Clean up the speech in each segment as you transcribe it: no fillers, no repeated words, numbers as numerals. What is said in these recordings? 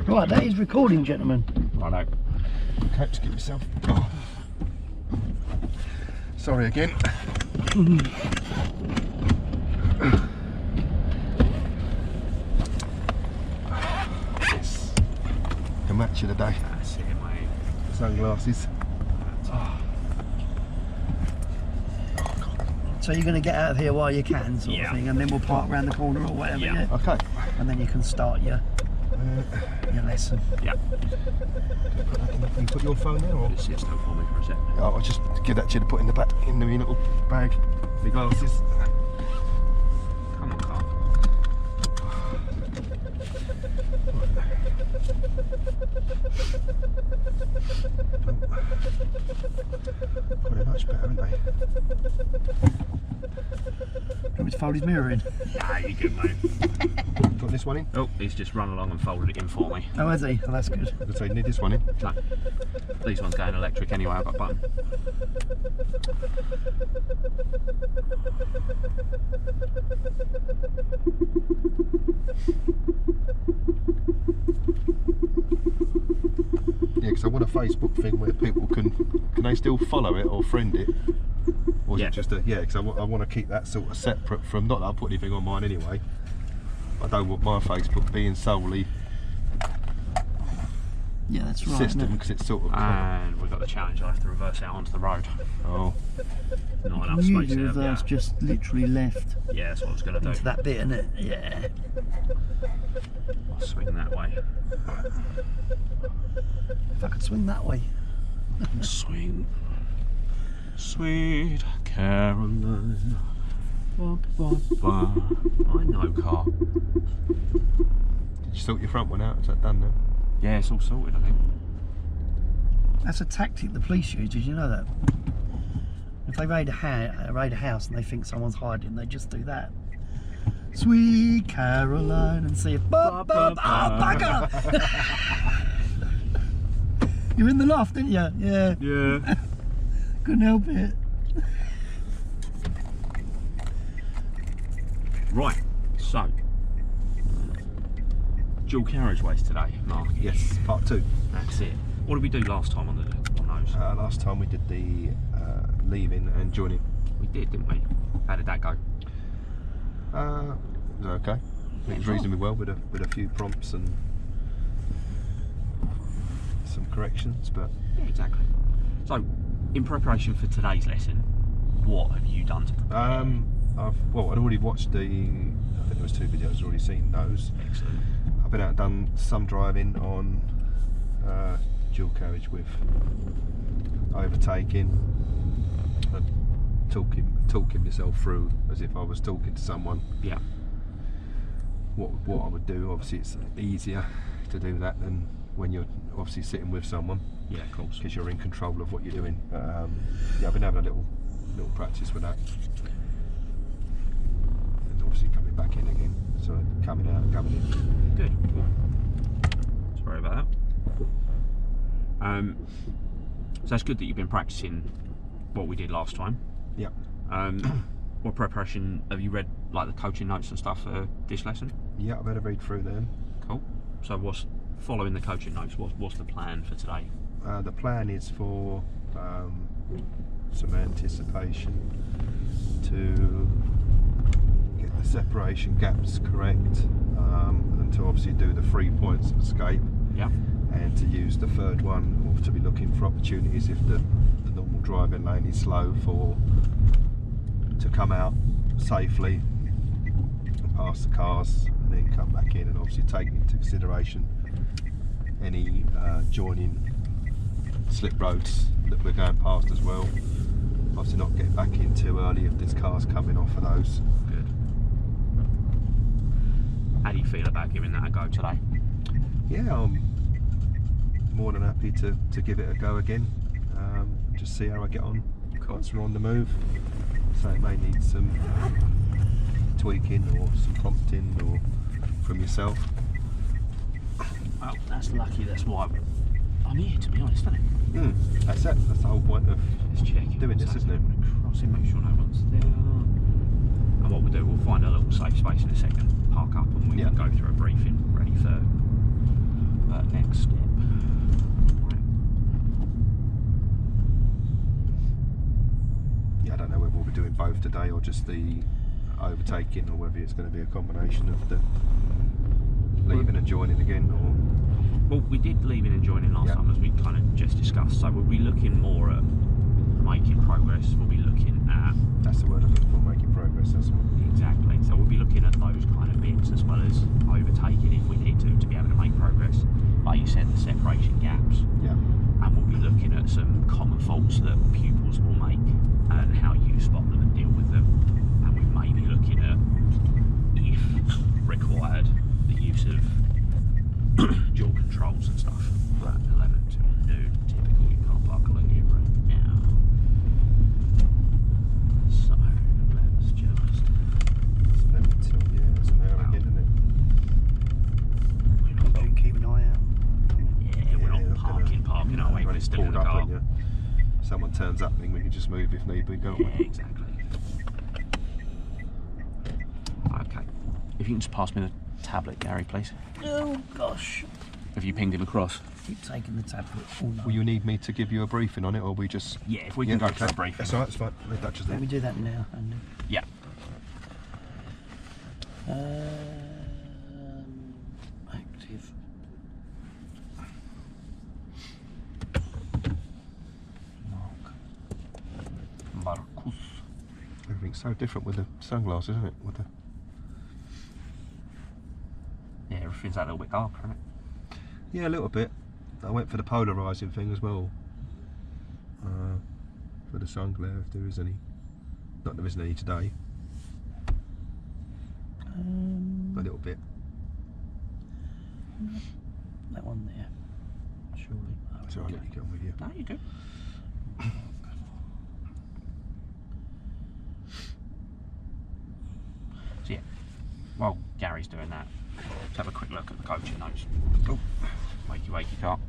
Right, that is recording, gentlemen. Righto. Okay, just get yourself. Oh. Sorry again. Yes. The match of the day. That's it, mate. Sunglasses. So you're going to get out of here while you can, sort of thing, and then we'll park around the corner or whatever. Yeah. Okay. And then you can start your lesson. Yeah. Can you put your phone there, or? Just sit still for me for a sec. I'll just give that to you to put in the back, in the little bag. The glasses. Come on, Carl. Pretty much better, haven't they? Want me to fold his mirror in? Nah, you good, mate. Put this one in. Oh, he's just run along and folded it in for me. Oh, has he? Oh, that's good. So you need this one in. No. These ones going electric anyway, I've got a button. Yeah, because I want a Facebook thing where people can they still follow it or friend it? Or is it just a, because I want to keep that sort of separate from, not that I'll put anything on mine anyway. I don't want my Facebook being solely Yeah, that's right. system, because it's sort of... And we've got the challenge, I have to reverse out onto the road. Oh. Not enough You space there. reverse just literally left Yeah, that's what I was going to into do. that bit, innit? Yeah. I'll swing that way. If I could swing that way. Swing. Sweet Caroline. I know, Carl. Did you sort your front one out? Is that done now? Yeah, it's all sorted, I think. That's a tactic the police use, did you know that? If they raid a house and they think someone's hiding, they just do that. Sweet Caroline, and see if bugger! You're in the loft, didn't you? Yeah. Yeah. Couldn't help it. Right, so dual carriageways today, Mark. Yes, part 2. That's it. What did we do last time on those? Last time we did the leaving and joining. We did, didn't we? How did that go? It was okay. It was reasonably well with a few prompts and some corrections, but Yeah, exactly. So, in preparation for today's lesson, what have you done to prepare? I'd already watched I think there was 2 videos, already seen those. Excellent. I've been out and done some driving on dual carriage with overtaking and talking myself through as if I was talking to someone. Yeah. What I would do. Obviously it's easier to do that than when you're obviously sitting with someone. Yeah, of course. Because you're in control of what you're doing. Yeah, I've been having a little practice with that. And obviously coming back in again. So coming out, coming in. Good. Cool. Sorry about that. So it's good that you've been practicing what we did last time. Yeah. What preparation have you read, like the coaching notes and stuff for this lesson? Yeah, I've had a read through them. Cool. So what's following the coaching notes? What's the plan for today? The plan is for some anticipation to get the separation gaps correct, and to obviously do the 3 points of escape. Yeah. And to use the third one, or to be looking for opportunities if the normal driving lane is slow, to come out safely and pass the cars, and then come back in, and obviously take into consideration any joining slip roads that we're going past as well. Obviously not get back in too early if there's cars coming off of those. Good. How do you feel about giving that a go today? Yeah, I'm more than happy to give it a go again. Just see how I get on once we're on the move. So it may need some tweaking or some prompting or from yourself. Well, that's lucky. That's why I'm here, to be honest, isn't it? That's it. That's the whole point of Just checking doing this, isn't it? Crossing, make sure no one's there. And what we'll do, we'll find a little safe space in a second, park up, and we can go through a briefing ready for next step. Right. Yeah, I don't know whether we'll be doing both today or just the overtaking, or whether it's going to be a combination of the leaving and joining again, or... Well, we did leaving and joining last time, as we kind of just discussed, so we'll be looking more at making progress. We'll be looking at... That's the word I'm looking for, making progress, that's what... Exactly, so we'll be looking at those kind of bits as well as overtaking if we need to be able to make progress. Like you said, the separation gaps. Yeah. And we'll be looking at some common faults that pupils will make and how you spot them and deal with them. And we may be looking at, if required, the use of dual controls and stuff. But 11 till noon, typical, you can't park along here right now. So let's just... It's 11 till, yeah, it's an hour again, isn't it? You can keep an eye out. Yeah, we're not parking, are we? We're still in the Pulled up, car. and someone turns up, then we can just move if need be, can't we? Yeah, exactly. Okay. If you can just pass me the tablet, Gary, please. Oh gosh. Have you pinged him across? Keep taking the tablet all night. Will you need me to give you a briefing on it, or we just... Yeah, if we can go for a okay. briefing. That's alright, that's fine. Leave that just Let me there. do that now, Andy. Yeah. Active. Marcus. Everything's so different with the sunglasses, isn't it? With the... Yeah, everything's a little bit darker, isn't it? Yeah, a little bit. I went for the polarising thing as well. For the sun glare, if there is any. Not there isn't any today. A little bit. That one there. Surely. Oh, So I'll let you get on with you. No, you're good. So yeah, while Gary's doing that, let's have a quick look at the coaching notes. Oh. Wakey car.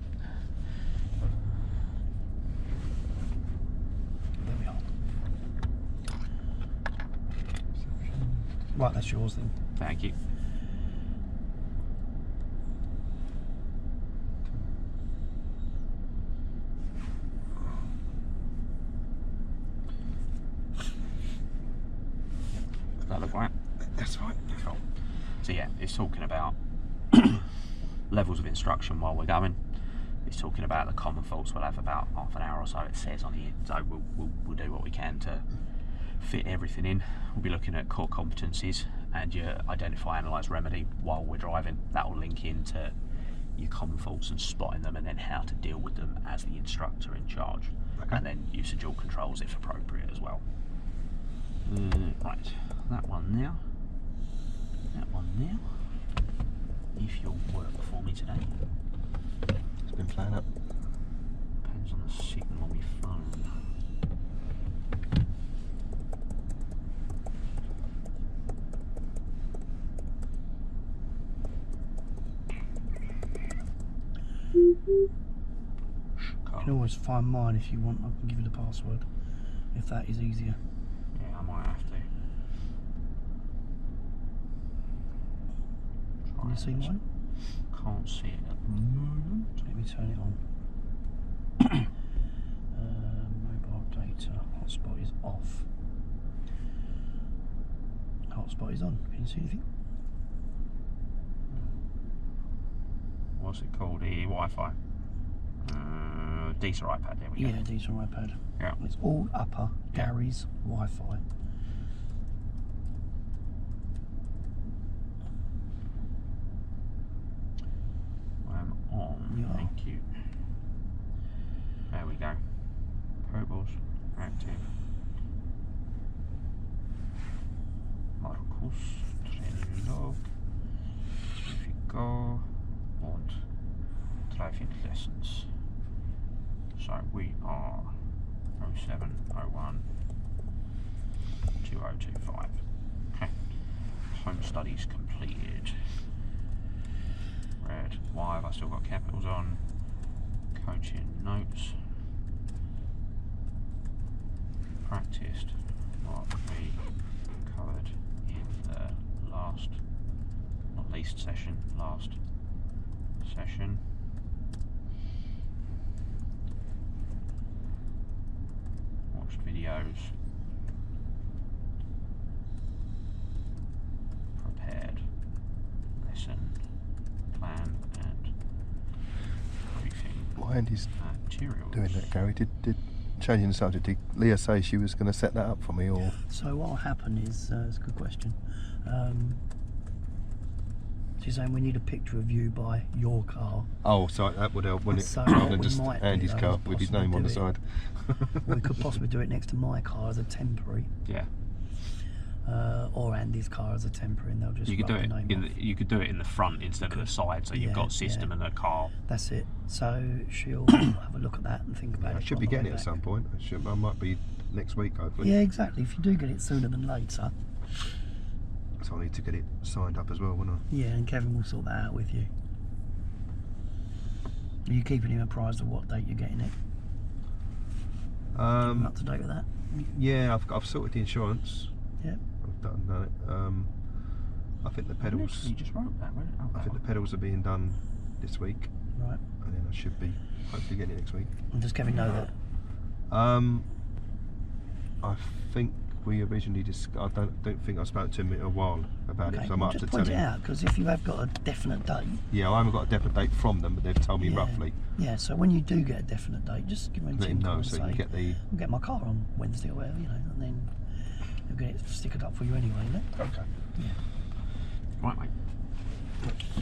There we are. Right, that's yours then. Thank you. Does that look right? That's right. Cool. So yeah, it's talking about levels of instruction while we're going. It's talking about the common faults. We'll have about half an hour or so, it says on here. So we'll do what we can to fit everything in. We'll be looking at core competencies and your identify, analyse, remedy while we're driving. That will link into your common faults and spotting them, and then how to deal with them as the instructor in charge. Okay. And then use of dual controls if appropriate as well. Right, that one now. That one now. If you'll work for me today. It's been playing up. Depends on the signal on my phone. You can always find mine if you want. I can give you the password if that is easier. Yeah, I might have to. Can you see mine? Can't see it at the moment. Let me turn it on. Mobile data. Hotspot is off. Hotspot is on. Can you see anything? What's it called? The Wi-Fi. Decent iPad. There we go. Yeah, decent iPad. Yeah. It's all upper Gary's Wi-Fi. I'm on. You are. Thank you. There we go. Probables active. Marcus Training Log. Typical und driving lessons. So we are 0701 2025. Okay. Home studies completed. Red. Why have I still got capitals on? Coaching notes. Practiced what we covered in the last, not least session, last session. videos. Prepared. Lesson. Plan and briefing. Well, Andy's materials. doing that, Gary. Did changing the subject, did Leah say she was going to set that up for me, or? So what will happen is, it's a good question. She's saying we need a picture of you by your car. Oh, so that would help, wouldn't it? So Rather what than we just might do, Andy's though, car is with his possibly name on do the it. side. We could possibly do it next to my car as a temporary, Yeah. or Andy's car as a temporary, and they'll just You could do rub it. the name In off. you could do it in the front instead of the side, so you've Yeah, got system yeah. and a car. That's it. So she'll have a look at that and think about I it. should on be the way getting it at back. some point. I might be next week, hopefully. Yeah, exactly. If you do get it sooner than later, So I need to get it signed up as well, won't I? yeah, and Kevin will sort that out with you. Are you keeping him apprised of what date you're getting it? Up to date with that? Yeah, I've sorted the insurance. Yeah. I've done it. I think the pedals. You just wrote that, right? Oh, I think the pedals are being done this week, Right. and then I should be hopefully getting it next week. And does Kevin know that? I think we originally I don't think I spoke to him in a while about it, so I might have just to tell point it him. out, because if you have got a definite date, Yeah, I haven't got a definite date from them, but they've told me Yeah. roughly. yeah, so when you do get a definite date, just give him a Let him tinkle know and so say, you can get the. I'll get my car on Wednesday or whatever, you know, and then he'll get it stickered up for you anyway, isn't it? Okay. Right, mate.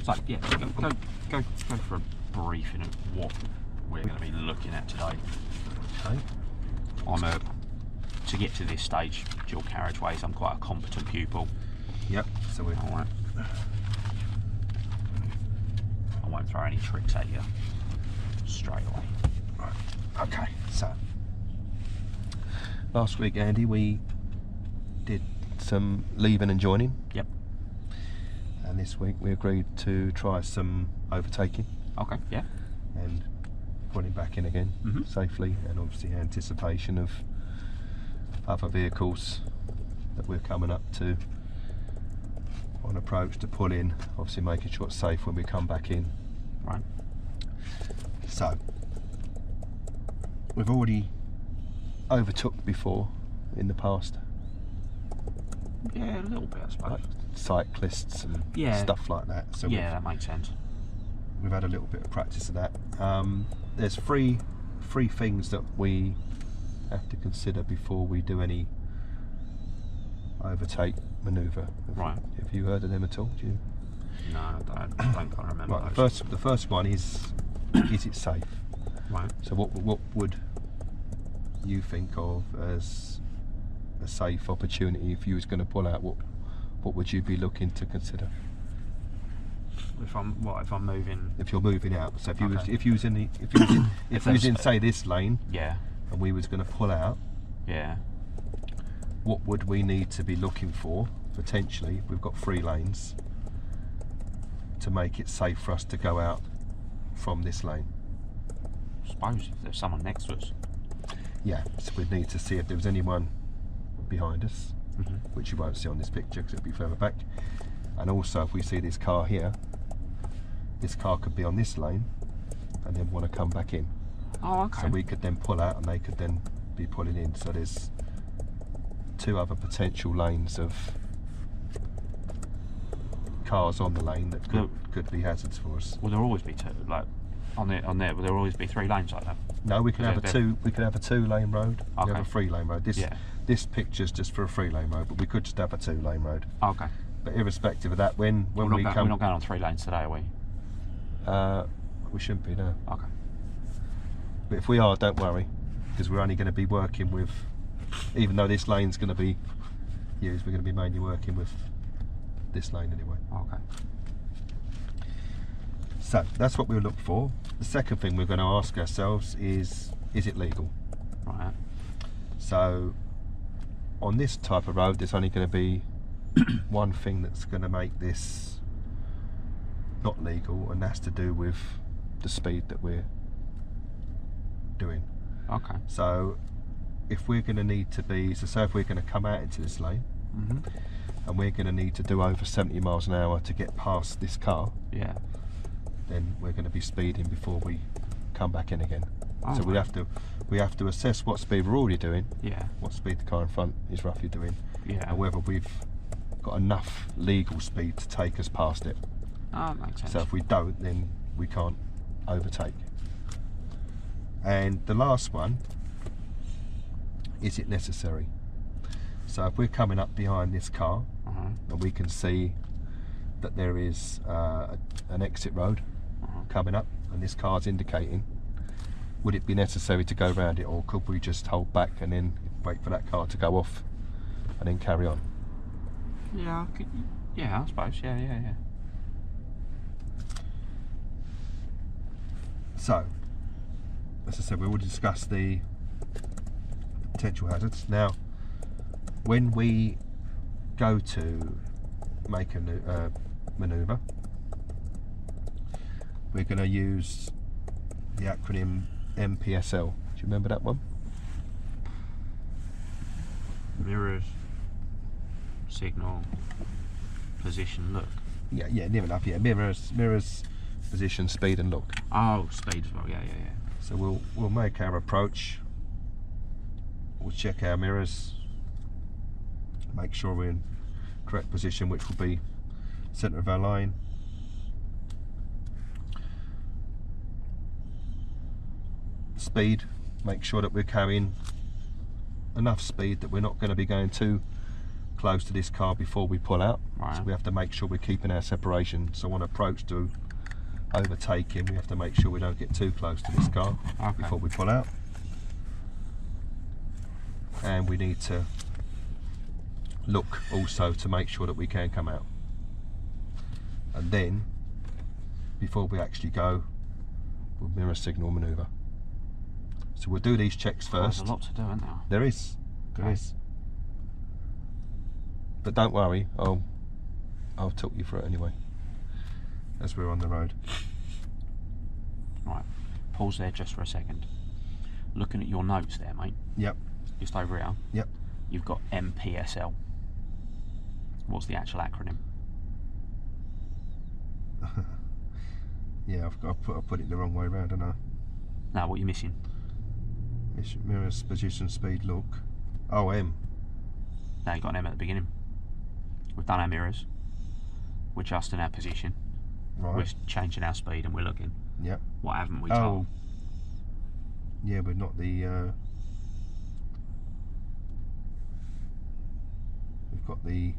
So yeah, go for a briefing of what we're going to be looking at today. Okay. To get to this stage, dual carriageways, I'm quite a competent pupil. Yep. So we're. Alright. I won't throw any tricks at you straight away. Right. Okay. So last week, Andy, we did some leaving and joining, Yep. and this week we agreed to try some overtaking Okay, yeah. and putting back in again Mhm. safely, and obviously anticipation of other vehicles that we're coming up to on approach to pull in, obviously making sure it's safe when we come back in. Right. So we've already overtook before in the past, Yeah, a little bit, I suppose. like cyclists and Yeah. stuff like that, so Yeah, that makes sense. we've had a little bit of practice of that. There's three things that we have to consider before we do any overtake manoeuvre. Right. Have you heard of them at all? Do you? No, I don't quite remember Right. those. The first one is it safe? Right. So what would you think of as a safe opportunity if you was going to pull out? What would you be looking to consider If I'm moving? if you're moving out? So if you Okay. was in say this lane Yeah. and we was going to pull out, Yeah. what would we need to be looking for potentially? We've got 3 lanes to make it safe for us to go out from this lane. I suppose if there's someone next to us. Yeah, so we'd need to see if there was anyone behind us, Mhm. which you won't see on this picture because it'll be further back. And also if we see this car here, this car could be on this lane and then want to come back in. Oh, okay. So we could then pull out and they could then be pulling in. So there's 2 other potential lanes of cars on the lane that could be hazards for us. Will there always be 2? Like on there, will there always be 3 lanes like that? No, we could have a Because 2. We could have a 2-lane road. We have Okay. a 3-lane road. This picture's just for a 3-lane road, but we could just have a 2-lane road. Okay. But irrespective of that, when We're we not come, going on 3 lanes today, are we? we shouldn't be, no. Okay. But if we are, don't worry, because we're only going to be working with, even though this lane's going to be used, we're going to be mainly working with this lane anyway. Okay. So that's what we'll look for. The second thing we're going to ask ourselves is it legal? Right. So on this type of road, there's only going to be one thing that's going to make this not legal, and that's to do with the speed that we're doing. Okay. So if we're going to need to be, so say if we're going to come out into this lane Mhm. and we're going to need to do over 70 miles an hour to get past this car, Yeah. then we're going to be speeding before we come back in again. Oh, So we right. have to assess what speed we're already doing, Yeah. what speed the car in front is roughly doing, Yeah. and whether we've got enough legal speed to take us past it. Oh, that makes sense. So if we don't, then we can't overtake. And the last one, is it necessary? So if we're coming up behind this car and we can see that there is an exit road coming up and this car's indicating, would it be necessary to go around it, or could we just hold back and then wait for that car to go off and then carry on? Yeah, I suppose. Yeah. So, as I said, we will discuss the potential hazards. Now, when we go to make a manoeuvre, we're going to use the acronym MPSL. Do you remember that one? Mirrors, signal, position, look. Yeah, near enough. Yeah, mirrors, position, speed, and look. Oh, speed as well. Yeah. So we'll make our approach. We'll check our mirrors, make sure we're in correct position, which will be centre of our line. Speed, make sure that we're carrying enough speed that we're not going to be going too close to this car before we pull out. Right. So we have to make sure we're keeping our separation. So on approach to overtaking, we have to make sure we don't get too close to this car before we pull out. And we need to look also to make sure that we can come out. And then, before we actually go, we'll mirror signal manoeuvre. So we'll do these checks first. There's a lot to do, isn't there? There is. But don't worry, I'll talk you through it anyway, as we're on the road. Right, pause there just for a second. Looking at your notes there, mate. Yep. Just over here. Yep. You've got MPSL. What's the actual acronym? Yeah, I put it the wrong way around, haven't I? Now, what are you missing? It's mirrors, position, speed, look. Oh, M. Now you've got an M at the beginning. We've done our mirrors. We're adjusting our position. Right. We're changing our speed and we're looking. Yep. What haven't we Oh. told? Yeah, but not the. We've got the.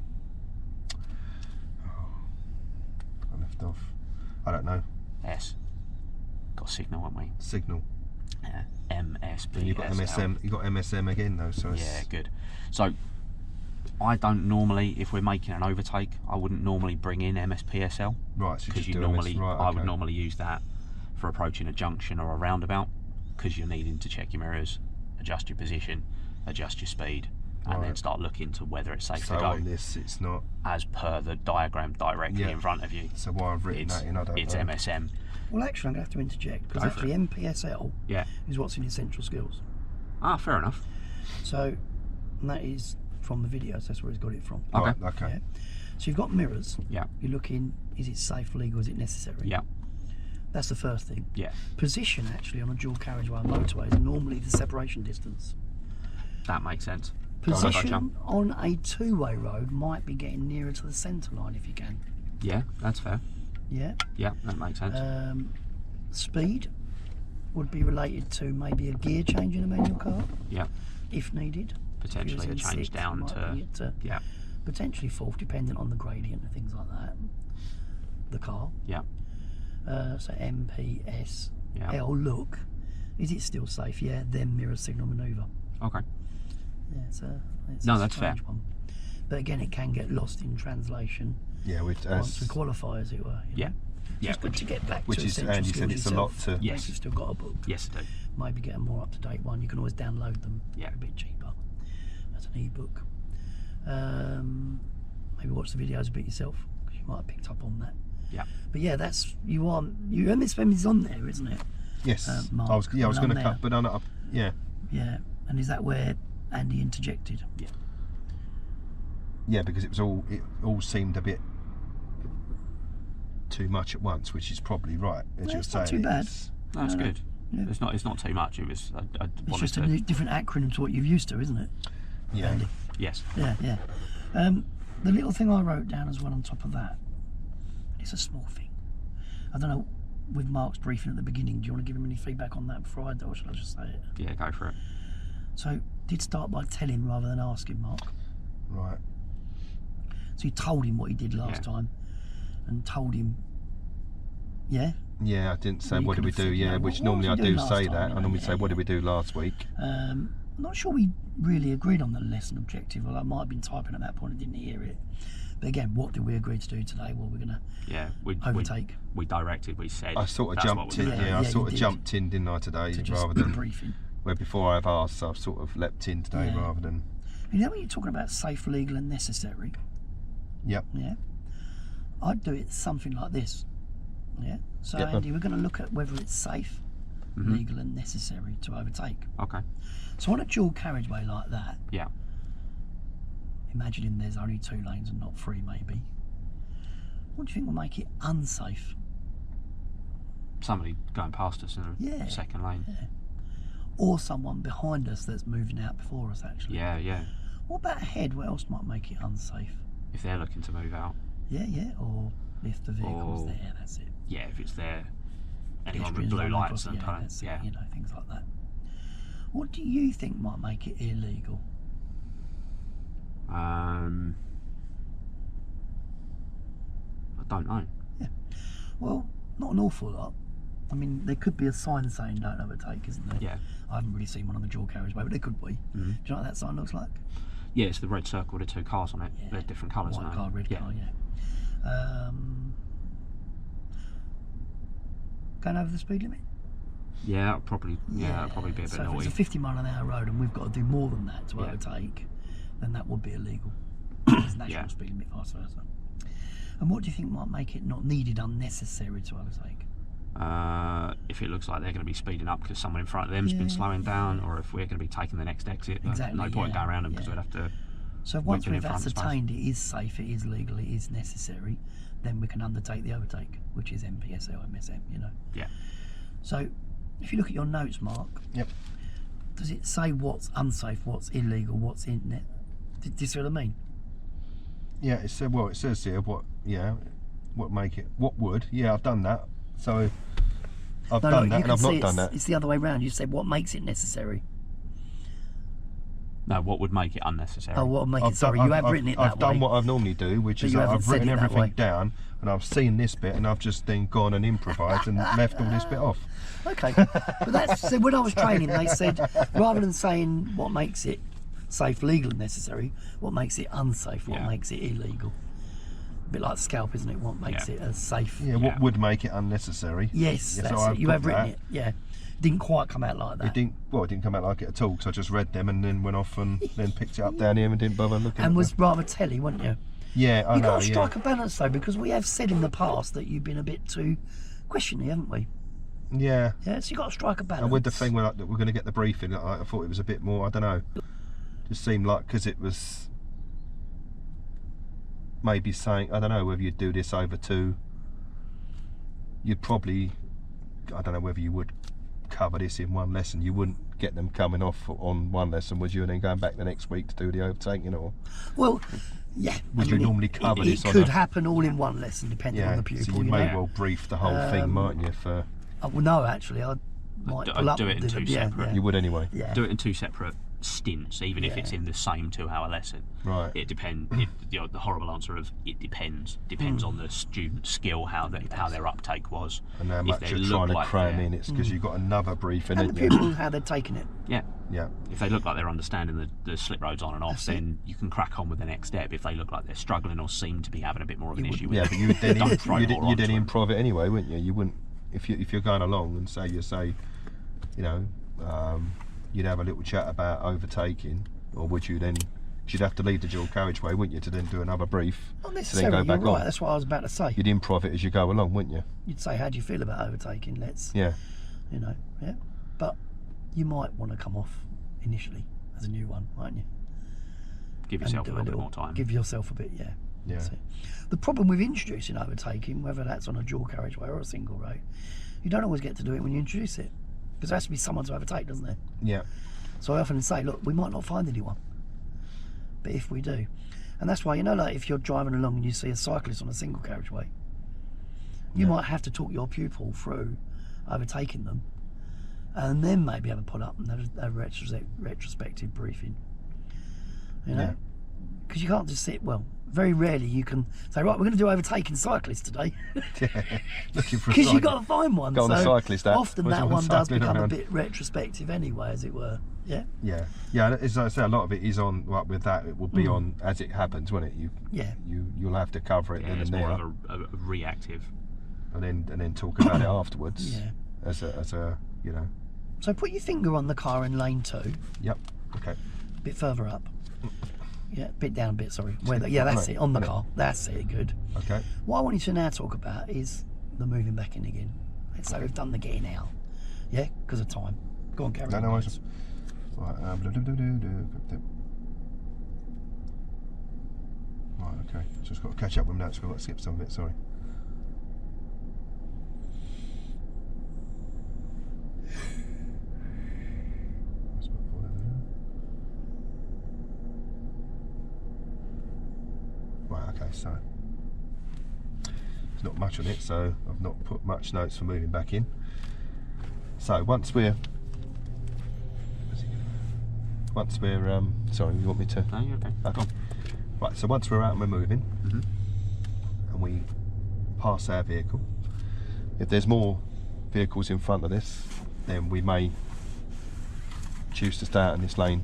Oh, I left off. I don't know. S. Got signal, haven't we? Signal. Yeah. MSB. And you've got MSM. You got MSM again though. So it's, Yeah, good. So I don't normally, if we're making an overtake, I wouldn't normally bring in MSPSL. Right. So Because just do normally, right, I would okay. normally use that for approaching a junction or a roundabout, because you're needing to check your mirrors, adjust your position, adjust your speed, and then Right. start looking to whether it's safe So to go on this, it's not. as per the diagram directly Yeah. in front of you. So why I've written It's, that in, I don't it's know. MSM. Well, actually, I'm going to have to interject because Go for actually MPSL Yeah. is what's in essential skills. Ah, fair enough. So, and that is from the videos. That's where he's got it from. Okay. Right, okay. Yeah. So you've got mirrors. Yeah. You're looking. Is it safe, legal? Is it necessary? Yeah. That's the first thing. Yeah. Position actually on a dual carriageway and motorway is normally the separation distance. That makes sense. Position on a two-way road might be getting nearer to the centre line if you can. Yeah, that's fair. Yeah. Yeah, that makes sense. Speed would be related to maybe a gear change in a manual car, Yeah. if needed. Potentially If a it was in change sixth, down you might to. bring it to Yeah. potentially fourth, depending on the gradient and things like that. The car. Yeah. So MPS Yeah. L look. Is it still safe? Yeah. Then mirror signal manoeuvre. Okay. Yeah. It's No, a that's fair. strange one. But again, it can get lost in translation Yeah, once we qualify, as it were. you Yeah. know. Yeah. It's good to get back which to is, essential and you skills said it's a yourself. lot to. Yes. If you've still got a book. Yes, I do. Maybe get a more up-to-date one. You can always download them. Yeah. A bit cheaper as an e-book. Maybe watch the videos a bit yourself because you might have picked up on that. Yeah. But yeah, that's MSM is on there, isn't it? Yes. Marc, I was going on to there. cut, but yeah. Yeah. And is that where Andy interjected? Yeah. Yeah, because it all seemed a bit too much at once, which is probably right, as No, you're it's saying. not too bad. That's No. good. Yeah. It's not too much. It was. I It's wanted just to. a different acronym to what you're used to, isn't it? Yeah. Andy? Yes. Yeah. The little thing I wrote down as well on top of that, it's a small thing. I don't know, with Mark's briefing at the beginning, do you want to give him any feedback on that before I do, or should I just say it? Yeah, go for it. So, did start by telling rather than asking Mark. Right. So you told him what he did last time, and told him, yeah? Yeah, I didn't say You what did could we have do, said, you yeah, know, which what normally I was you do doing say last that. time, I you know? normally Yeah, say, what did yeah. we do last week? I'm not sure we really agreed on the lesson objective, although I might have been typing at that point and didn't hear it. But again, what did we agree to do today? Well, we're going to Yeah, we overtake directed. We said. I sort of that's jumped what in, we're gonna yeah, do. I Yeah, sort you of did. jumped in, didn't I, today, to just rather than briefing. where before I've asked, I've sort of leapt in today Yeah. rather than. You know when you're talking about safe, legal and necessary? Yep. Yeah. I'd do it something like this. Yeah. So Yep. Andy, we're going to look at whether it's safe, legal and necessary to overtake. Okay. So on a dual carriageway like that, Yeah. imagining there's only 2 lanes and not 3 maybe, what do you think will make it unsafe? Somebody going past us in a Yeah. second lane. Or someone behind us that's moving out before us actually? Yeah. What about ahead? What else might make it unsafe? If they're looking to move out. Yeah. Or if the vehicle's Or- there, that's it. Yeah, if it's there. Anyone with Pedestrians blue running lights across, and kind that's of, yeah. it, you know, things like that. What do you think might make it illegal? I don't know. Well, not an awful lot. I mean, there could be a sign saying don't overtake, isn't there? Yeah. I haven't really seen one on the dual carriageway, but there could be. Do you know what that sign looks like? Yeah, it's the red circle with the 2 cars on it. Yeah. They're different colours White now. car, red yeah. car, yeah. Going over the speed limit? Yeah, that'll probably be a bit so if naughty. it's a 50 mile an hour road and we've got to do more than that to Yeah. overtake, then that would be illegal. It's national Yeah. speed limit, vice versa. And what do you think might make it not needed, unnecessary to overtake? If it looks like they're going to be speeding up because someone in front of them's been slowing down, or if we're going to be taking the next exit, Exactly, no point yeah, going around them because yeah. we'd have to. So once whip in we've front of space. ascertained it is safe, it is legal, it is necessary, then we can undertake the overtake, which is MPSL, MSM, you know. Yeah. So if you look at your notes, Mark, Yep. does it say what's unsafe, what's illegal, what's in it? Do you see what I mean? Yeah, it said. Well, it says here what. Yeah, what make it? What would? Yeah, I've done that. So I've No, done no, that, you and can I've see not done that. it's the other way around. You said what makes it necessary. No, what would make it unnecessary? Oh, what would make it? I've Sorry, done, you have written it that I've done way. what I've normally do, which But is you that haven't I've said written it that everything way. down, and I've seen this bit, and I've just then gone and improvised and left all this bit off. Okay, but that's so when I was training, they said rather than saying what makes it safe, legal, and necessary, what makes it unsafe, what Yeah. makes it illegal. A bit like scalp, isn't it? What makes Yeah. it as safe? Yeah, what would make it unnecessary? Yes, Yeah, that's so it. I've You put have written that. it. Yeah, didn't quite come out like that. It didn't come out like it at all, because I just read them and then went off and then picked it up down here and didn't bother looking at And them. was rather telly, weren't you? Yeah, I You've know, got to yeah. strike a balance though, because we have said in the past that you've been a bit too questioning, haven't we? Yeah. Yeah, so you've got to strike a balance. And with the thing where, like, that we're going to get the briefing, I thought it was a bit more, I don't know, just seemed like, because it was maybe saying, I don't know, whether you'd do this over 2, you'd probably, I don't know whether you would cover this in one lesson. You wouldn't get them coming off on one lesson, would you, and then going back the next week to do the overtaking, or? Well, yeah. Would you normally cover it this on could a- happen all in one lesson, depending on Yeah, the pupil. so you you may know? well brief the whole thing, mightn't you, for... Well, no, actually, I might pull I'd up do it and in do 2 the- yeah, separate. yeah. You would anyway? Yeah. Do it in 2 separate stints, even if it's in the same 2-hour lesson. Right. It depends. The horrible answer of it depends on the student's skill, how their uptake was. And how If much they you're look trying to like cram they're- in, it's because you've got another briefing, And the haven't you? pupil, how they're taking it. Yeah. Yeah. If they look like they're understanding the slip roads on and off, That's it. then you can crack on with the next step. If they look like they're struggling or seem to be having a bit more of an You issue Yeah, with but it, you would then don't throw you'd more then onto 'em. improv it anyway, wouldn't you? You wouldn't if you're going along and say you know, you'd have a little chat about overtaking, or would you then? You'd have to leave the dual carriageway, wouldn't you, to then do another brief, Not to then necessarily, go you're back right, on. that's what I was about to say. You'd improv it as you go along, wouldn't you? You'd say, how do you feel about overtaking? Let's, Yeah. you know, yeah. But you might want to come off initially as a new one, mightn't you? Give And yourself a do little bit more time. Give yourself a bit, yeah. Yeah. That's it. The problem with introducing overtaking, whether that's on a dual carriageway or a single road, you don't always get to do it when you introduce it. Because there has to be someone to overtake, doesn't there? Yeah. So I often say, look, we might not find anyone, but if we do, and that's why, you know, like if you're driving along and you see a cyclist on a single carriageway, you might have to talk your pupil through overtaking them, and then maybe have a pull up and have a retrospective briefing. You know, because you can't just sit. Well, very rarely you can say, right, we're going to do overtaking cyclists today. Looking for. Because you've got to find one. Go on the cyclist app. Often that one does become a bit retrospective anyway, as it were. Yeah. Yeah, yeah. As I say, a lot of it is on. Like with that, it will be on as it happens, won't it? You'll have to cover it then it's and more there, of a reactive. and then talk about it afterwards. Yeah. As a you know. So put your finger on the car in lane 2. Yep. Okay. A bit further up. Yeah, bit down a bit, sorry. That's it, on the car. That's it, good. Okay. What I want you to now talk about is the moving back in again. Let's say we've done the getting out. Yeah, because of time. Go on, Gary. No, right. Right, okay. Just got to catch up with notes. We've got to skip some of it, sorry. Right, okay, so there's not much on it, so I've not put much notes for moving back in. So once we're sorry, you want me to? No, you're okay. Okay. Right, so once we're out and we're moving, and we pass our vehicle, if there's more vehicles in front of this, then we may choose to stay out in this lane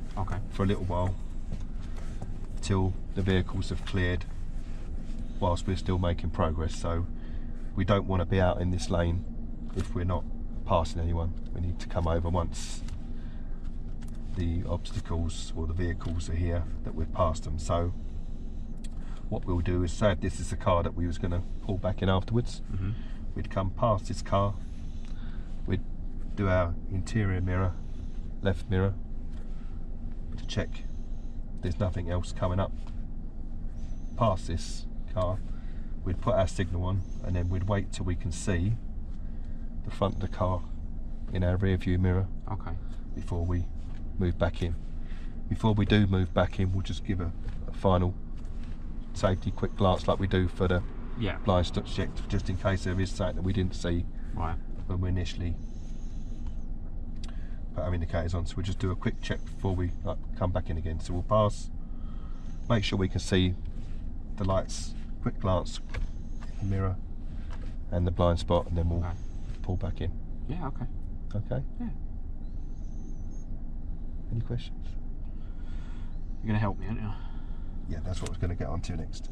for a little while till the vehicles have cleared, whilst we're still making progress. So we don't want to be out in this lane if we're not passing anyone. We need to come over once the obstacles or the vehicles are here that we've passed them. So what we'll do is, say if this is the car that we was going to pull back in afterwards, we'd come past this car, we'd do our interior mirror, left mirror, to check there's nothing else coming up past this car. We'd put our signal on, and then we'd wait till we can see the front of the car in our rear view mirror before we move back in. Before we do move back in, we'll just give a final safety quick glance like we do for the blind spot check, just in case there is something that we didn't see when we initially put our indicators on. So we'll just do a quick check before we come back in again. So we'll pass, make sure we can see the lights, quick glance, mirror and the blind spot, and then we'll pull back in. Yeah, okay. Okay? Yeah. Any questions? You're going to help me, aren't you? Yeah, that's what I was going to get on to next.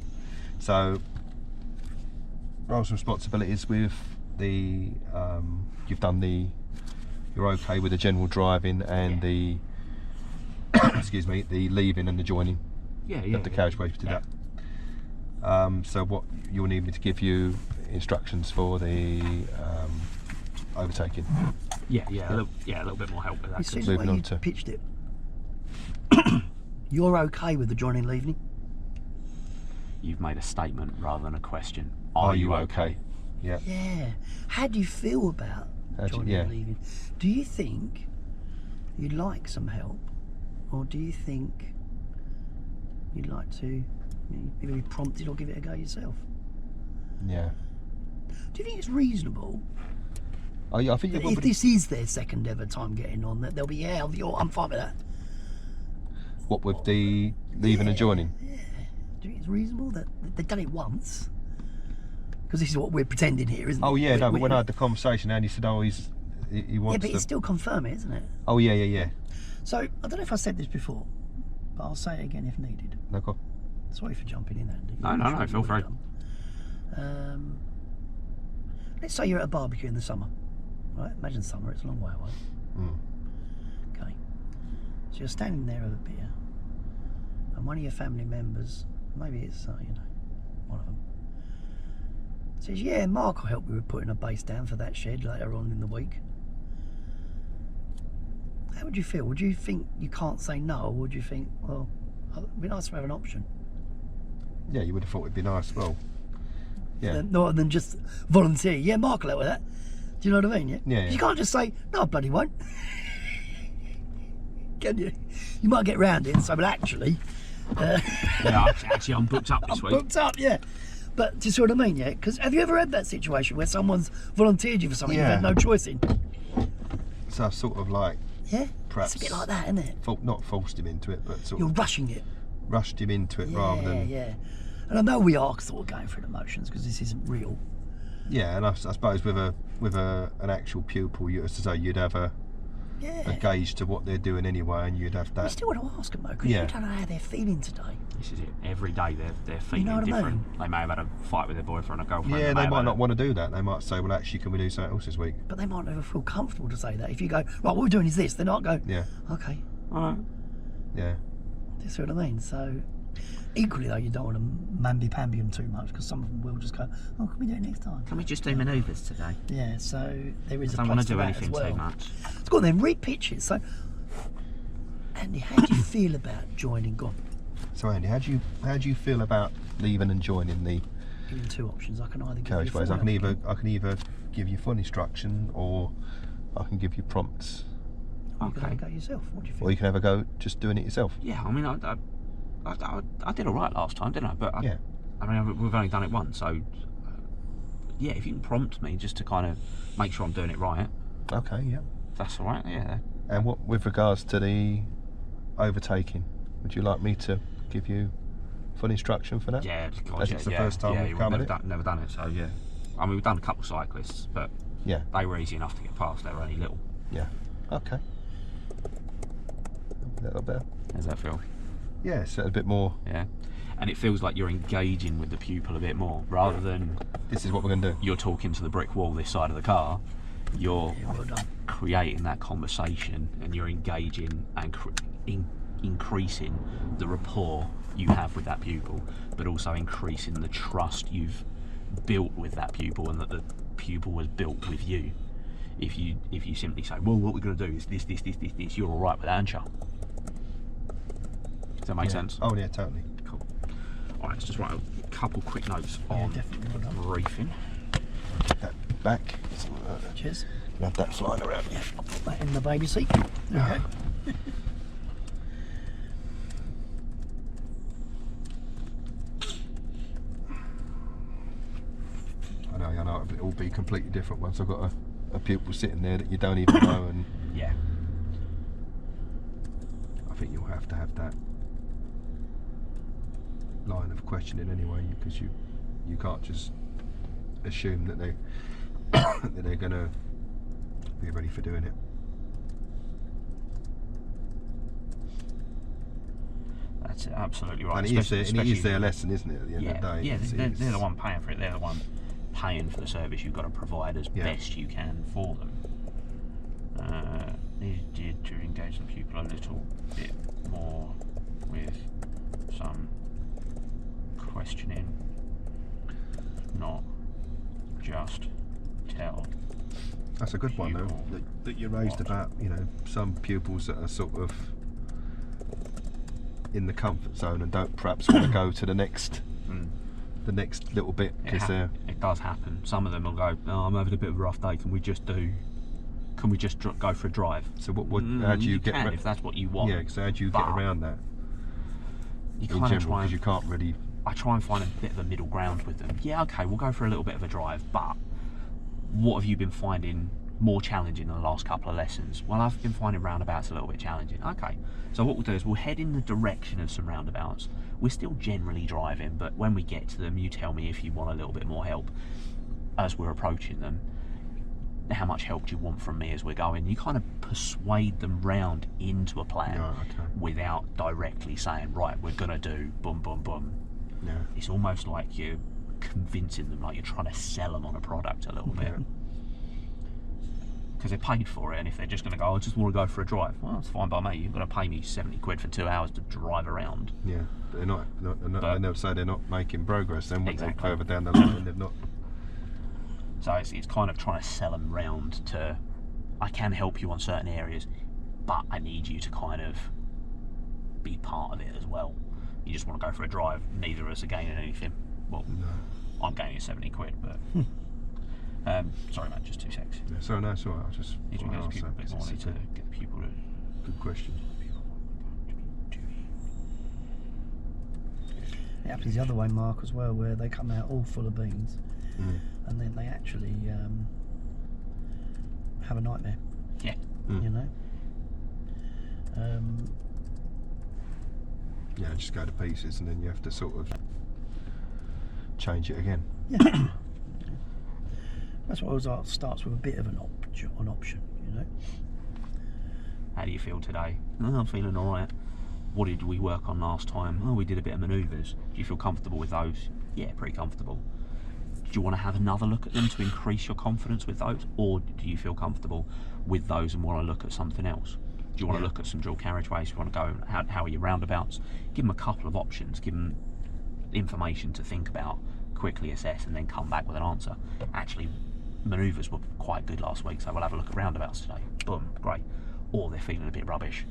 So, roles and responsibilities with the, you've done the, you're okay with the general driving and the, excuse me, the leaving and the joining of the carriageway. We did that. So what you'll need me to give you instructions for the overtaking. A little bit more help with that. You see the way you pitched it. You're okay with the joining and leaving? You've made a statement rather than a question. Are you okay? Yeah. Yeah. How do you feel about joining and leaving? Do you think you'd like some help, or do you think you'd like to maybe be prompted or give it a go yourself? Yeah. Do you think it's reasonable? I think if this is their second ever time getting on, that they'll be I'm fine with that. What with the leaving and joining? Yeah. Do you think it's reasonable that they've done it once? Because this is what we're pretending here, isn't it? Oh yeah, no. But when I had the conversation, Andy said, "Oh, he wants." Yeah, but it's still confirming, isn't it? Oh yeah. So I don't know if I said this before, but I'll say it again if needed. No, go on. Sorry for jumping in, Andy. No, feel free. Let's say you're at a barbecue in the summer, right? Imagine summer, it's a long way away. Okay. So you're standing there with a beer, and one of your family members, maybe it's, one of them, says, yeah, Marc will help you with putting a base down for that shed later on in the week. How would you feel? Would you think you can't say no, or would you think, well, it'd be nice to have an option? Yeah, you would have thought it'd be nice. Well, yeah. Rather than just volunteer. Yeah, Marc will help with that. Do you know what I mean? Yeah. Yeah, yeah. You can't just say, no, I bloody won't. Can you? You might get round it and say, well, actually. Yeah, actually, I'm booked up this week. Booked up, yeah. But do you see what I mean? Yeah. Because have you ever had that situation where someone's volunteered you for something you had no choice in? So I've sort of like, Yeah. perhaps It's a bit like that, isn't it? not forced him into it, but sort You're of rushing it. rushed him into it rather than. Yeah. And I know we are sort of going through the motions because this isn't real. Yeah, and I suppose with an actual pupil, as to say, you'd have a gauge to what they're doing anyway, and you'd have that. You still want to ask them though, because you don't know how they're feeling today. This is it. Every day they're feeling know what I different. mean? They may have had a fight with their boyfriend or girlfriend. Yeah, they might not want to do that. They might say, well, actually, can we do something else this week? But they might never feel comfortable to say that. If you go, right, what we're doing is this, they might go, Yeah. okay. All right. Yeah. Do you see what I mean? So, equally though, you don't want to mamby-pamby them too much, because some of them will just go, oh, can we do it next time? Can we just do manoeuvres today? Yeah, so there is a I don't place want to for do that anything as well. too much. Let's go on then, read pictures. So, Andy, how do you feel about joining GON? So Andy, how do you feel about leaving and joining the Given two options, I can either give you carriageways? full I can either give you full instruction, or I can give you prompts, or you can have a go yourself. What do you or think? you can have a go just doing it yourself. Yeah, I mean, I did all right last time, didn't I? But Yeah. I mean, we've only done it once, so yeah. If you can prompt me just to kind of make sure I'm doing it right, Okay. Yeah. that's all right. Yeah. And what with regards to the overtaking, would you like me to give you full instruction for that? Yeah, God, As yeah, it's the yeah, first time yeah, we've come at it? never done it, so yeah. I mean, we've done a couple of cyclists, but Yeah. they were easy enough to get past. They were only little. Yeah. Okay. A little better. How does that feel? Yeah, so a bit more. Yeah. And it feels like you're engaging with the pupil a bit more, rather than This is what we're going to do. you're talking to the brick wall this side of the car. You're Yeah, well done. creating that conversation, and you're engaging and increasing the rapport you have with that pupil, but also increasing the trust you've built with that pupil, and that the pupil was built with you. If you simply say, well, what we're going to do is this, you're all right with that, aren't you? Does that make sense? Oh yeah, totally. Cool. All right, let's just write a couple quick notes on definitely, well done. briefing. That back. Cheers. Have that flying around. Yeah, I'll put that in the baby seat. Okay. I know it'll all be completely different once I've got a pupil sitting there that you don't even know, and Yeah. I think you'll have to have that line of questioning anyway, because you can't just assume that they that they're going to be ready for doing it. That's absolutely right. And it is their lesson, isn't it, at the end of the day? Yeah, It's- they're the one paying for it. They're the one paying for the service you've got to provide as best you can for them. Needed to engage the pupil a little bit more with some questioning, not just tell. That's a good one though, Pupil that you raised what? about, some pupils that are sort of in the comfort zone and don't perhaps want to go to the next little bit, because they're It does happen. Some of them will go, oh, I'm having a bit of a rough day, can we just go for a drive? so what how do you get can if that's what you want. yeah, so how do you get But around that You in kind of general, try because and you can't really I try and find a bit of a middle ground with them. Yeah, okay, we'll go for a little bit of a drive, but what have you been finding more challenging in the last couple of lessons? Well, I've been finding roundabouts a little bit challenging. Okay, so what we'll do is we'll head in the direction of some roundabouts. We're still generally driving, but when we get to them, you tell me if you want a little bit more help as we're approaching them. How much help do you want from me as we're going? You kind of persuade them round into a plan without directly saying, right, we're gonna do boom, boom, boom. yeah. It's almost like you're convincing them, like you're trying to sell them on a product a little bit. Because they're paid for it, and if they're just going to go, I just want to go for a drive, well, that's fine by me. You've got to pay me 70 quid for 2 hours to drive around. Yeah, but they never say they're not making progress. Then when Exactly. they further down the line, they've not. So it's kind of trying to sell them round to, I can help you on certain areas, but I need you to kind of be part of it as well. You just want to go for a drive, neither of us are gaining anything. Well, I'm gaining 70 quid, but Sorry, mate, just 2 secs. Yeah, so no, it's all right. I just Need to thought get I'd the ask pupil a that, bit 'cause more. it's Need a to get the pupil to. good question. It happens the other way, Mark, as well, where they come out all full of beans, and then they actually have a nightmare. Yeah. You know. Yeah, just go to pieces, and then you have to sort of change it again. Yeah. That's what I was like. Starts with a bit of an option, you know. How do you feel today? Oh, I'm feeling all right. What did we work on last time? Oh, we did a bit of manoeuvres. Do you feel comfortable with those? Yeah, pretty comfortable. Do you want to have another look at them to increase your confidence with those? Or do you feel comfortable with those and want to look at something else? Do you want to look at some dual carriageways? Do you want to go, how are your roundabouts? Give them a couple of options. Give them information to think about, quickly assess, and then come back with an answer. Actually, manoeuvres were quite good last week, so we'll have a look at roundabouts today. Boom, great. Or they're feeling a bit rubbish.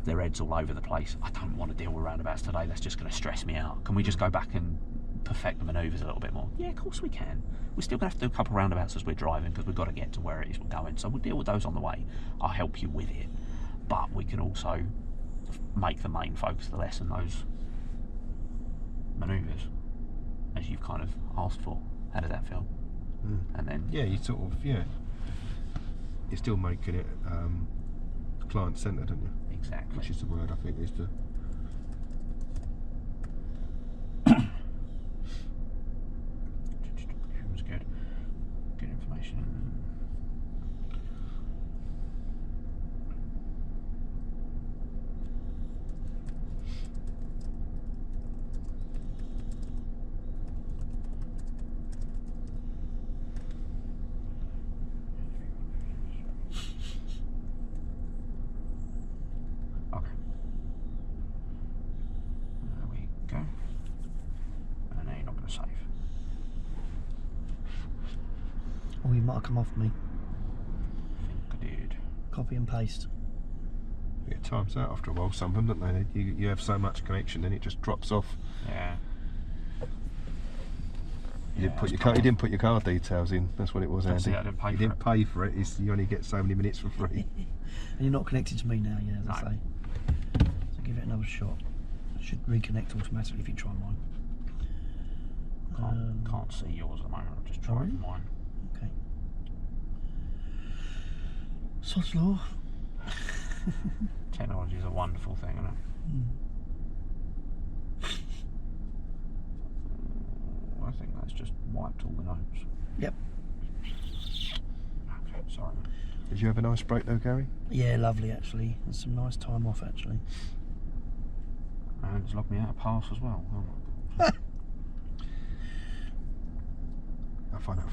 Their head's all over the place. I don't want to deal with roundabouts today. That's just going to stress me out. Can we just go back and perfect the manoeuvres a little bit more? Yeah, of course we can. We're still going to have to do a couple of roundabouts as we're driving because we've got to get to where it is we're going. So we'll deal with those on the way. I'll help you with it. But we can also make the main focus of the lesson those manoeuvres, as you've kind of asked for. How does that feel? And then you sort of you're still making it client centered, aren't you? exactly. Which is the word I think is the. It was good. Good information. Okay. There we go. And now you're not going to save. Or you might have come off me. I think I did. Copy and paste. It times out after a while. Some of them, don't they? You have so much connection, then it just drops off. Yeah. You didn't put your card details in. That's what it was, That's Andy. it, I didn't pay you for didn't it. pay for it. You only get so many minutes for free. And you're not connected to me now, yeah, as I No. say. So give it another shot. It should reconnect automatically if you try mine. Can't see yours at the moment. I've just tried really? mine. Okay. Sod's law. Technology is a wonderful thing, isn't it? I think that's just wiped all the notes. Yep. Okay, sorry. Did you have a nice break though, Gary? Yeah, lovely actually. There's some nice time off actually. And it's logged me out of pass as well. Oh my God. I find that.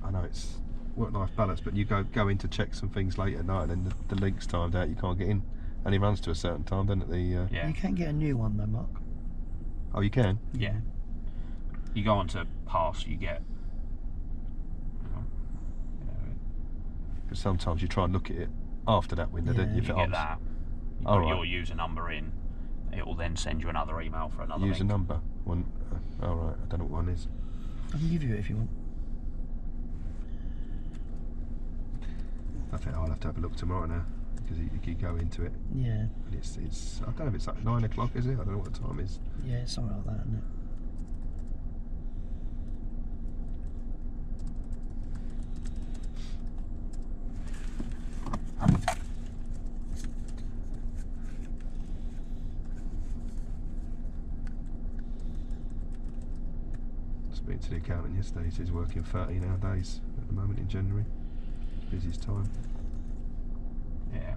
I know it's work-life balance, but you go in to check some things late at night, and then the link's timed out. You can't get in, and he runs to a certain time, doesn't it? Yeah. You can get a new one though, Mark. Oh, you can. Yeah. You go on to pass, you get. Because sometimes you try and look at it after that window, don't you? You If it get opts. that. You All put right. your user number in. It will then send you another email for another User link. number. One. All right. I don't know what one is. I can give you it if you want. I think I'll have to have a look tomorrow now, because you go into it, Yeah. and it's. I don't know if it's like 9 o'clock, is it? I don't know what the time is. Yeah, it's something like that, isn't it? Speaking to the accountant yesterday, he says he's working 13-hour days at the moment in January. Busiest time. Yeah.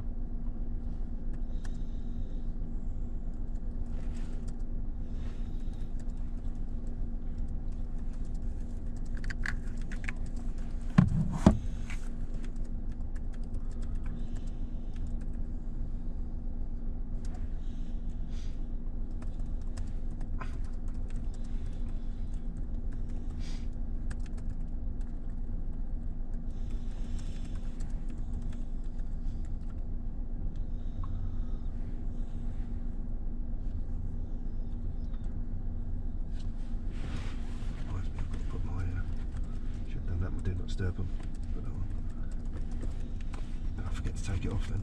disturb them. But I forget to take it off then.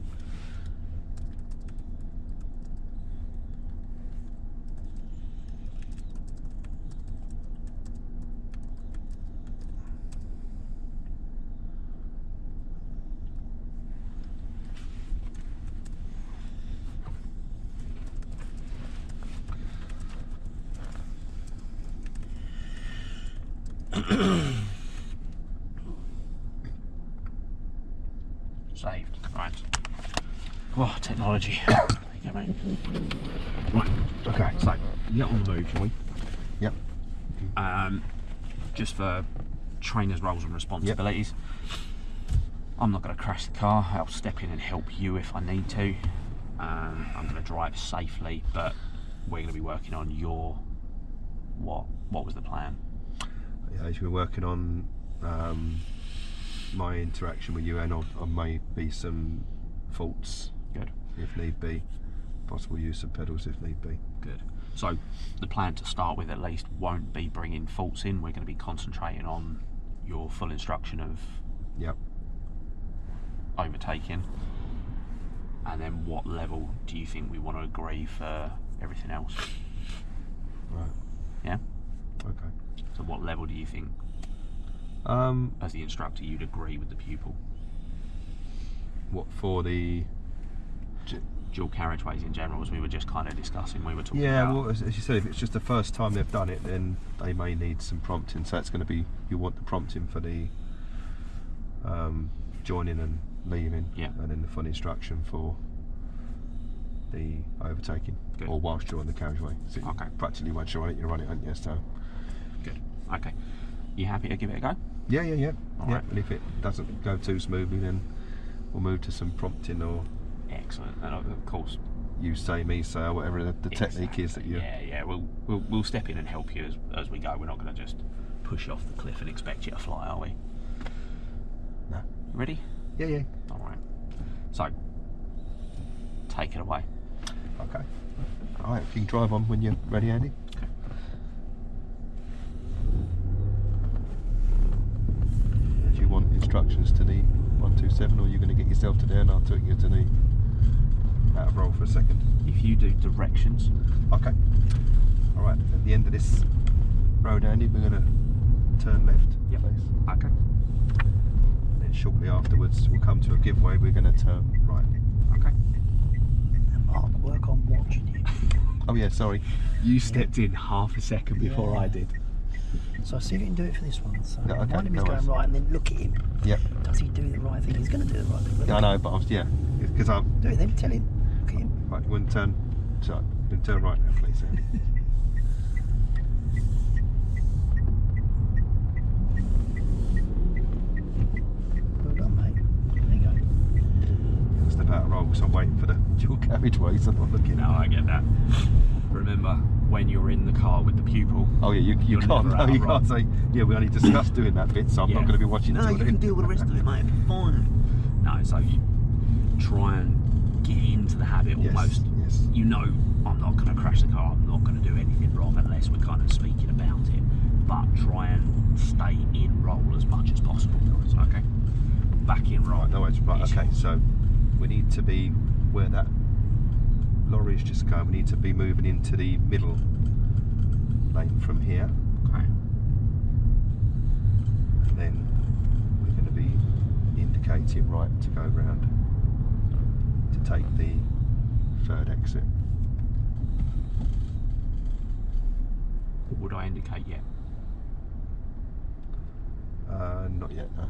Saved. Right. Oh, technology. There you go, mate. Right. Okay. So, get on the move, shall we? Yep. Just for trainers' roles and responsibilities. I'm not going to crash the car. I'll step in and help you if I need to. I'm going to drive safely, but we're going to be working on your... What was the plan? Yeah, as we're working on my interaction with you, and on maybe some faults. Good. If need be. Possible use of pedals if need be. Good. So the plan to start with at least won't be bringing faults in. We're going to be concentrating on your full instruction of Yep. overtaking. And then what level do you think we want to agree for everything else? Right. Yeah? Okay. So what level do you think, as the instructor, you'd agree with the pupil? What for the... Dual carriageways in general, as we were just kind of discussing, we were talking Yeah, about. well, as you said, if it's just the first time they've done it, then they may need some prompting. So it's going to be, you want the prompting for the joining and leaving, Yeah. and then the full instruction for the overtaking. Good. Or whilst you're on the carriageway. So Okay. Practically once you're on it, you run it, aren't you? So Good. Okay. You happy to give it a go? yeah. All Yeah. right. And if it doesn't go too smoothly, then we'll move to some prompting, or Excellent. And of course, you say, me say, or whatever the technique is that you. Yeah. We'll step in and help you as we go. We're not going to just push you off the cliff and expect you to fly, are we? No. Ready? Yeah. All right. So, take it away. Okay. All right. You can drive on when you're ready, Andy. Okay. Do you want instructions to the 127, or are you going to get yourself to there and I'll take you to the out of roll for a second? If you do directions, Okay. All right. At the end of this road, Andy, we're going to turn left. Yep. Please. okay. And then shortly afterwards, we'll come to a giveaway. We're going to turn right. Okay. And Mark, work on watching you. Oh yeah, sorry. You stepped in half a second before I did. So see if you can do it for this one. So Yeah, okay, mind him he's no going worries. right, and then look at him. Yep. Does he do the right thing? He's going to do the right thing. Yeah, I know, but because I'm Do it then. Tell him. Look at him. right. We're going to turn. Sorry, we're going to turn right now, please, Andy. Well done, mate. There you go. Just about to roll, so I'm waiting for the dual carriageway, so I'm not looking. No, I get that. Remember, when you're in the car with the pupil, Oh yeah, you You're can't. never No, out you right. can't say. Yeah, we only discussed doing that bit, so I'm Yeah. not going to be watching. No, till you then. can deal with the rest of it, mate. Fine. no, so you try and get into the habit Yes, almost. yes. You know, I'm not going to crash the car, I'm not going to do anything wrong unless we're kind of speaking about it. But try and stay in roll as much as possible. Okay? Back in roll. Right, no, it's right. is Okay, your- so we need to be where that lorry's just going. We need to be moving into the middle lane from here, Okay. and then we're going to be indicating right to go round to take the third exit. Would I indicate yet? Not yet, no.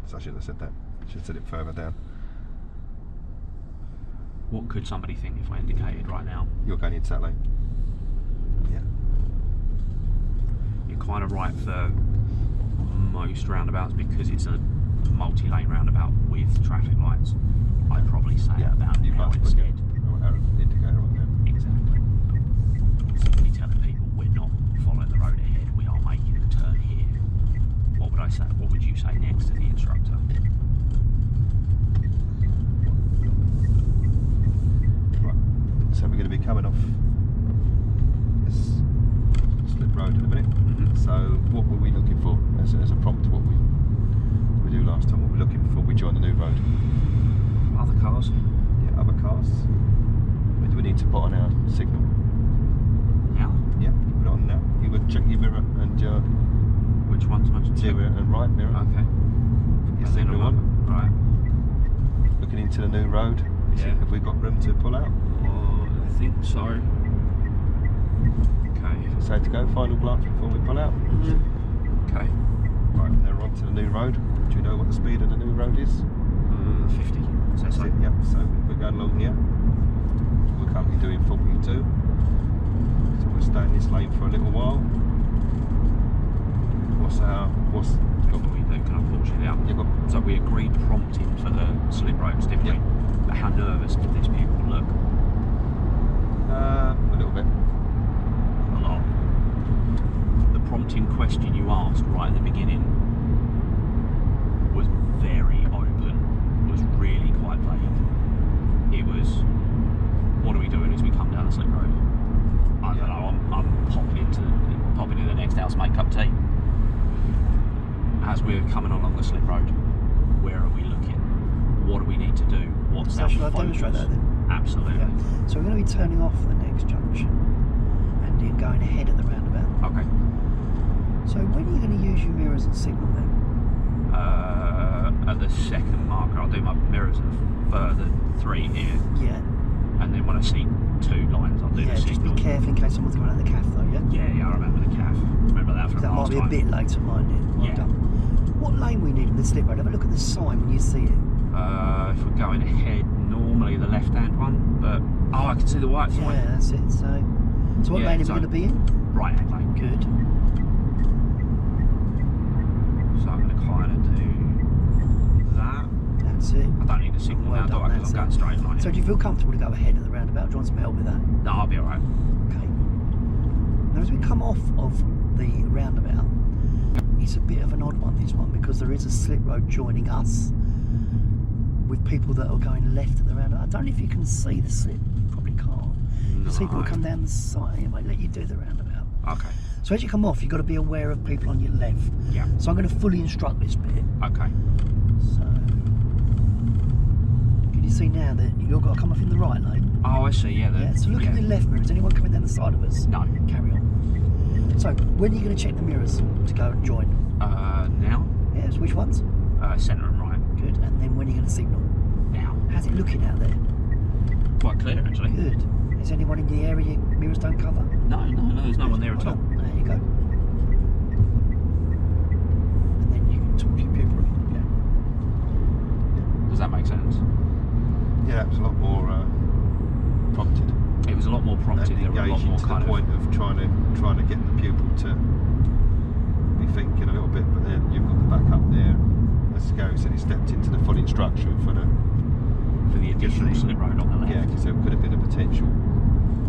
So I shouldn't have said that. I should have said it further down. What could somebody think if I indicated right now? You're going into that lane. Yeah. You're kind of right for most roundabouts because it's a multi-lane roundabout with traffic lights. I'd probably say about you'd now like to put your instead. indicator on there. Exactly. Simply telling people we're not following the road ahead, we are making the turn here. What would I say? What would you say next to the instructor? Right. So we're going to be coming off this slip road in a minute. Mm-hmm. So what were we looking for as a prompt? What we road? Other cars? Yeah, other cars. What do we need to put on our signal? Now? Yeah, you put it on now. You would check your mirror and your Which one's most rear and right mirror. Okay. Put your And then signal I'm on. Right. Looking into the new road. Yeah. Have we got room to pull out? Oh, I think so. Okay. So to go, final glance before we pull out. Okay. Right, now we're on to the new road. Do you know what the speed of the new road is? 50. So That's it, yep. So we're going along here. We're currently doing 42. So we'll stay in this lane for a little while. What's Before we do, can I pause you there? you got? So we agreed prompting for the slip roads, didn't Yep. we? But how nervous did these people look? A little bit. A lot. The prompting question you asked right at the beginning was very open, was really quite vague. It was, what are we doing as we come down the slip road? I don't know, I'm popping into the next house, make cup tea. As we're coming along the slip road, where are we looking? What do we need to do? What's So our shall I focus? demonstrate that then? Absolutely. Yeah. So we're going to be turning off the next junction and then going ahead at the roundabout. Okay. So when are you going to use your mirrors and signal then? At the second marker, I'll do my mirrors at the further 3 here, Yeah. and then when I see 2 lines, I'll do Yeah, the just signal. be careful in case someone's coming out of the cafe though, yeah? Yeah, I remember the calf. Remember that from That might last be time. a bit later, mightn't it? Well Yeah. done. What lane we need in the slip road? Have a look at the sign when you see it. If we're going ahead, normally the left-hand one, but I can see the white sign. Yeah, that's it. So what Yeah, lane are we so- going to be in? Right-hand lane. Good. So I'm going to kind of do that. That's it. I don't need a signal Well now, do I? done, Because I'm going that's straight line. So do you feel comfortable to go ahead at the roundabout? Do you want some help with that? No, I'll be alright. Okay. Now as we come off of the roundabout, it's a bit of an odd one, this one, because there is a slip road joining us with people that are going left at the roundabout. I don't know if you can see the slip. You probably can't. No. See people come down the side. It might let you do the roundabout. Okay. So as you come off, you've got to be aware of people on your left. Yeah. So I'm going to fully instruct this bit. Okay. So can you see now that you've got to come off in the right lane? Oh, I see. Yeah. Yeah. So look in the left mirror. Is anyone coming down the side of us? No. Carry on. So when are you going to check the mirrors to go and join? Now. Yes. Which ones? Centre and right. Good. And then when are you going to signal? Now. How's it looking out there? Quite clear, actually. Good. Is anyone in the area your mirrors don't cover? No, there's no one there at all. There you go. And then you can talk to your pupil. Yeah. Does that make sense? Yeah, it was a lot more prompted. It was a lot more prompted. And There were a lot engaging more to the kind point of trying to get the pupil to be thinking a little bit, but then you've got the back up there. As Gary said, he stepped into the full instruction for the for the additional slip road on the left. yeah, because there could have been a potential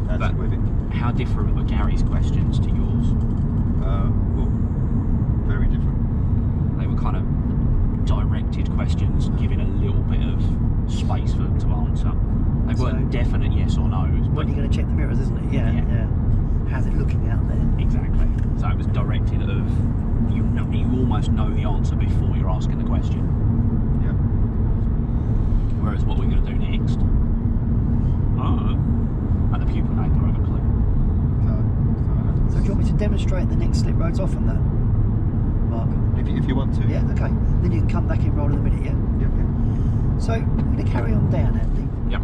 hazard with it. How different were Gary's questions to yours? Well, very different. They were kind of directed questions, giving a little bit of space for them to answer. They weren't So- definite yes or no's, but When you're going to check the mirrors, isn't it? Yeah. Yeah. How's it looking out there? exactly. So it was directed of you almost know the answer before you're asking the question. Yeah. Whereas what we're going to do next, and the pupil ain't got a clue. No. So do you want me to demonstrate the next slip roads off on that, Mark? If you want to. Yeah. Okay. Then you can come back in roll in a minute. Yeah. Yeah. So we're going to carry on down, Andy. Yep.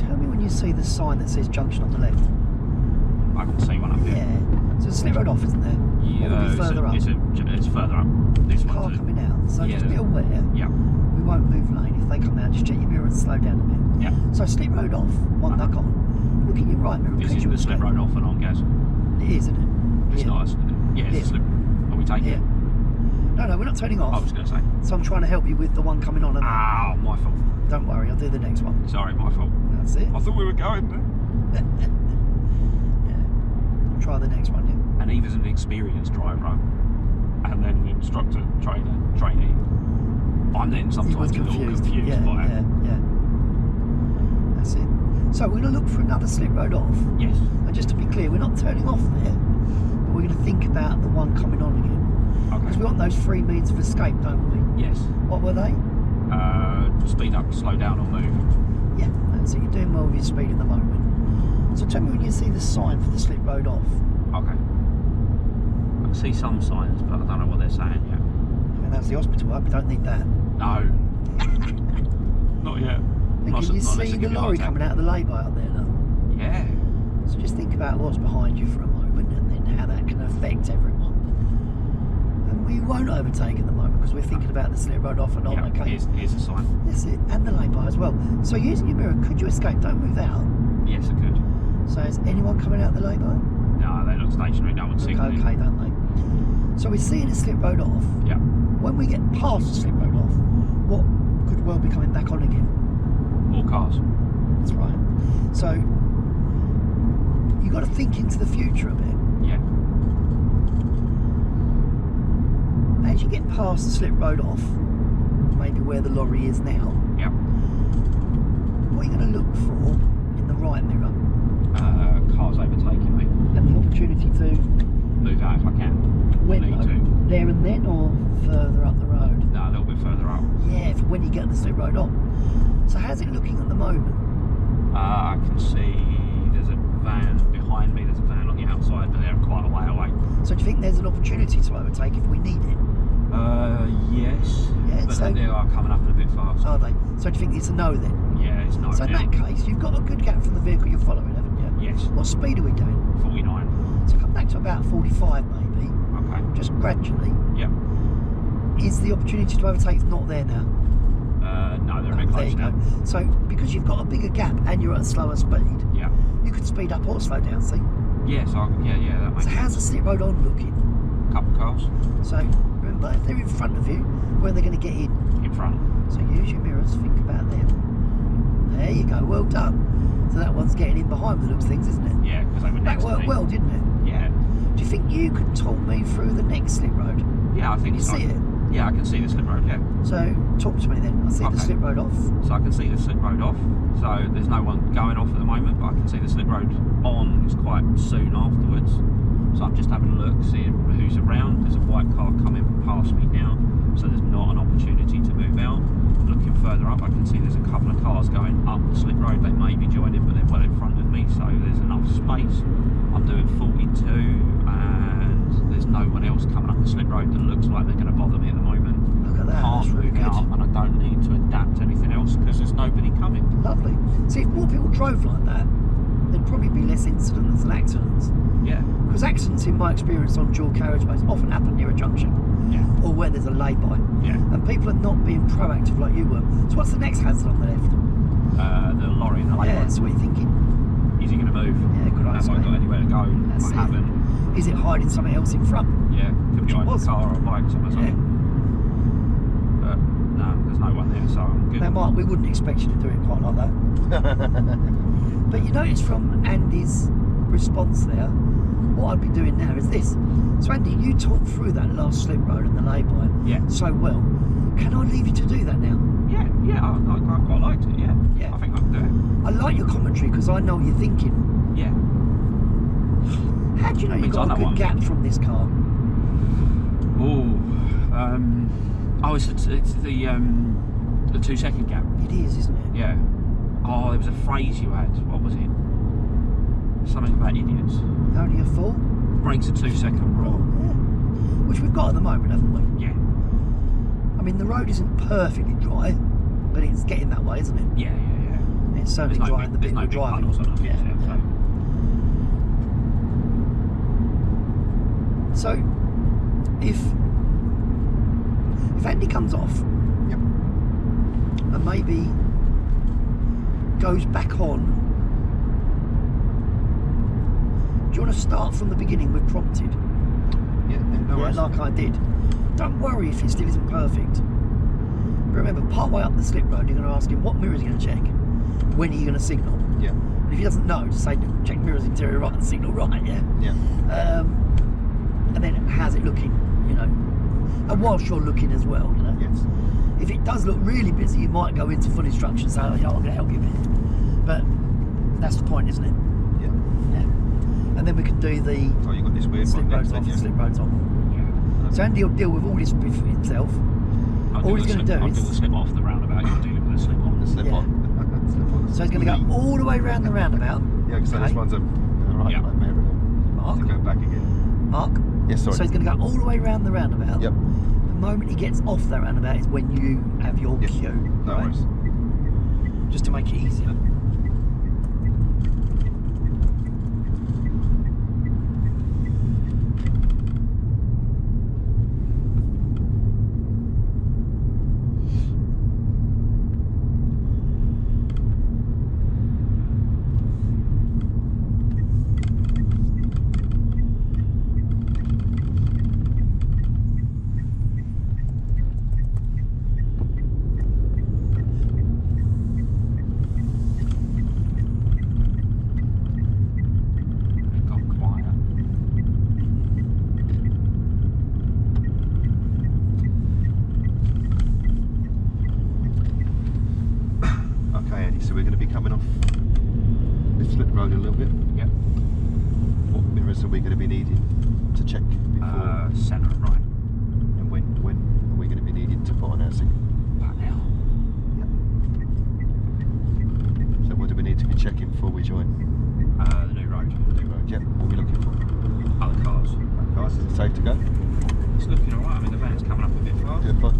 Tell me when you see the sign that says junction on the left. I can see one up here. Yeah. So it's a slip road off, isn't there? Or will it be further up? It's further up. This Car one's coming out. So Yeah, just be aware. Yeah. We won't move lane. If they come out, just check your mirror and slow down a bit. Yeah. So slip road off. One back on. Look at your right mirror. This please, is you'll the slip escape. road off and on, Gaz. It is, isn't it? It's Yeah. nice. Yeah, it's Yeah. a slip. Are we taking Yeah. it? No, we're not turning off. I was going to say. So I'm trying to help you with the one coming on. And Ah, my fault. don't worry, I'll do the next one. Sorry, my fault. That's it. I thought we were going there. Yeah. Try the next one, yeah. And Eva's an experienced driver, and then instructor, trainer, trainee. I'm then He was sometimes a little confused yeah, by it. yeah. That's it. So we're going to look for another slip road off. Yes. And just to be clear, we're not turning off there, but we're going to think about the one coming on again. Because we want those 3 means of escape, don't we? Yes. What were they? Speed up, slow down, or move. Yeah, so you're doing well with your speed at the moment. So tell me when you see the sign for the slip road off. Okay. I can see some signs, but I don't know what they're saying yet. I mean, that's the hospital work, we don't need that. No. Not yet. And can you see the lorry coming out of the lay-by up there now? Yeah. So just think about what's behind you for a moment and then how that can affect everyone. And we won't overtake at the moment because we're thinking about the slip road off and on, Yeah, okay? here's a sign. That's it, and the lay-by as well. So using your mirror, could you escape? Don't move out. Yes, I could. So is anyone coming out the lay-by? No, they look stationary. No one's Look signaling. okay, don't they? So we're seeing a slip road off. Yeah. When we get past the slip road off, what could well be coming back on again? More cars. That's right. So you've got to think into the future a bit. Yeah. As you get past the slip road off, maybe where the lorry is now, Yeah. what are you going to look for in the right mirror? Cars overtaking me. And the opportunity to Move out if I can. when Need though? to. There and then, or further up the road? No, a little bit further up. Yeah, for when you get the slip road on. So how's it looking at the moment? I can see there's a van behind me. There's a van on the outside, but they're quite a way away. So do you think there's an opportunity to overtake if we need it? Yes. Yeah, But so- they are coming up a bit fast. Are they? So do you think it's a no then? Yeah, it's not. So in now. that case, you've got a good gap from the vehicle you're following, haven't you? Yes. What speed are we doing? 49. So come back to about 45 maybe, Okay. just gradually. Yeah. Is the opportunity to overtake not there now? No, they're a bit There close you now. go. So because you've got a bigger gap and you're at a slower speed, Yeah. you could speed up or slow down, see? Yeah, so that makes So how's the slip road on looking? a couple cars So remember, if they're in front of you, where are they going to get in? in front. So use your mirrors, think about them. There you go, well done. So that one's getting in behind the looks things, isn't it? Yeah, because they were That next to worked me. well, didn't it? Yeah. Do you think you could talk me through the next slip road? Yeah, I think Can you so. see it? Yeah, I can see the slip road, yeah. So talk to me then. I see Okay. the slip road off. So I can see the slip road off. So there's no one going off at the moment, but I can see the slip road on is quite soon afterwards. So I'm just having a look, seeing who's around. There's a white car coming past me now, so there's not an opportunity to move out. Looking further up, I can see there's a couple of cars going up the slip road. They may be joining, but they're well in front of me, so there's enough space. I'm doing 42, and there's no one else coming up the slip road that looks like they're going to bother me at the moment. Look at that. Can't That's really move good. out, and I don't need to adapt anything else because there's nobody coming. Lovely. See, if more people drove like that, there'd probably be less incidents and accidents. Yeah, Because accidents, in my experience on dual carriageways, often happen near a junction yeah, or where there's a lay-by. yeah. And people are not being proactive like you were. So what's the next hazard on the left? The lorry in the lane. Yeah, that's what you're thinking. Is he going to move? Yeah, good Have answer. I got anywhere to go? That's I it. haven't. Is it hiding something else in front? Yeah, could be Which it either a was. car or a bike, something. Yeah. But no, there's no one there, so I'm good. Now, Mark, we wouldn't expect you to do it quite like that. But you notice from Andy's response there, what I'd be doing now is this. So Andy, you talked through that last slip road and the lay-by Yeah. so well. Can I leave you to do that now? Yeah, I quite liked it. Yeah, Yeah. I think I can do it. I like your commentary because I know what you're thinking. Yeah. How do you know you've Means I got know a good what I'm gap from this car? It's the 2 second gap. It is, isn't it? Yeah. Oh, there was a phrase you had. What was it? Something about idiots. Only a fool? Breaks a 2 second Oh, rule. yeah. Which we've got at the moment, haven't we? Yeah. I mean, the road isn't perfectly dry, but it's getting that way, isn't it? Yeah. It's certainly There's no dry in the big, bit there's no we're big driving. puddles or nothing. Yeah. So. So, if Andy comes off, Yep. and maybe goes back on, do you want to start from the beginning with prompted? Yeah, no worries. Like I did. Don't worry if it still isn't perfect. But remember, part way up the slip road, you're going to ask him what mirror is he going to check, when are you going to signal. Yeah, And if he doesn't know, just say check mirrors interior right and signal right, yeah? yeah. And then how's it looking, you know? And whilst you're looking as well, you know? Yes. If it does look really busy, you might go into full instruction and say, oh, you know, I'm going to help you a bit. But that's the point, isn't it? Yeah. Yeah. And then we can do the Oh, you got this weird slip one roads next, off haven't and you? slip roads on. Yeah. So Andy will deal with all this bit for himself. All he's going to do I'll is... do the slip off the roundabout, you're dealing with the slip on. The slip Yeah. on. Slip on. So he's going to go all the way round the roundabout. Yeah, because Okay. this one's a right Yeah. like Marriner. Mark. To go back again. Mark. Yes, sorry. So he's going to go all the way round the roundabout. Yep. The moment he gets off that roundabout is when you have your Yeah. cue. No right? worries. Just to make it easier. Got quiet. Okay, Andy, so we're going to be coming off this slip road a little bit. Yep. What mirrors are we going to be needing to check before? Centre and right. And when are we going to be needing to put on our signal? About now. So what do we need to be checking before we join The new road. the new road? Yep. What are we looking for? Other cars. Guys, is it safe to go? It's looking alright. I mean, the van's coming up a bit fast. Yeah, fine.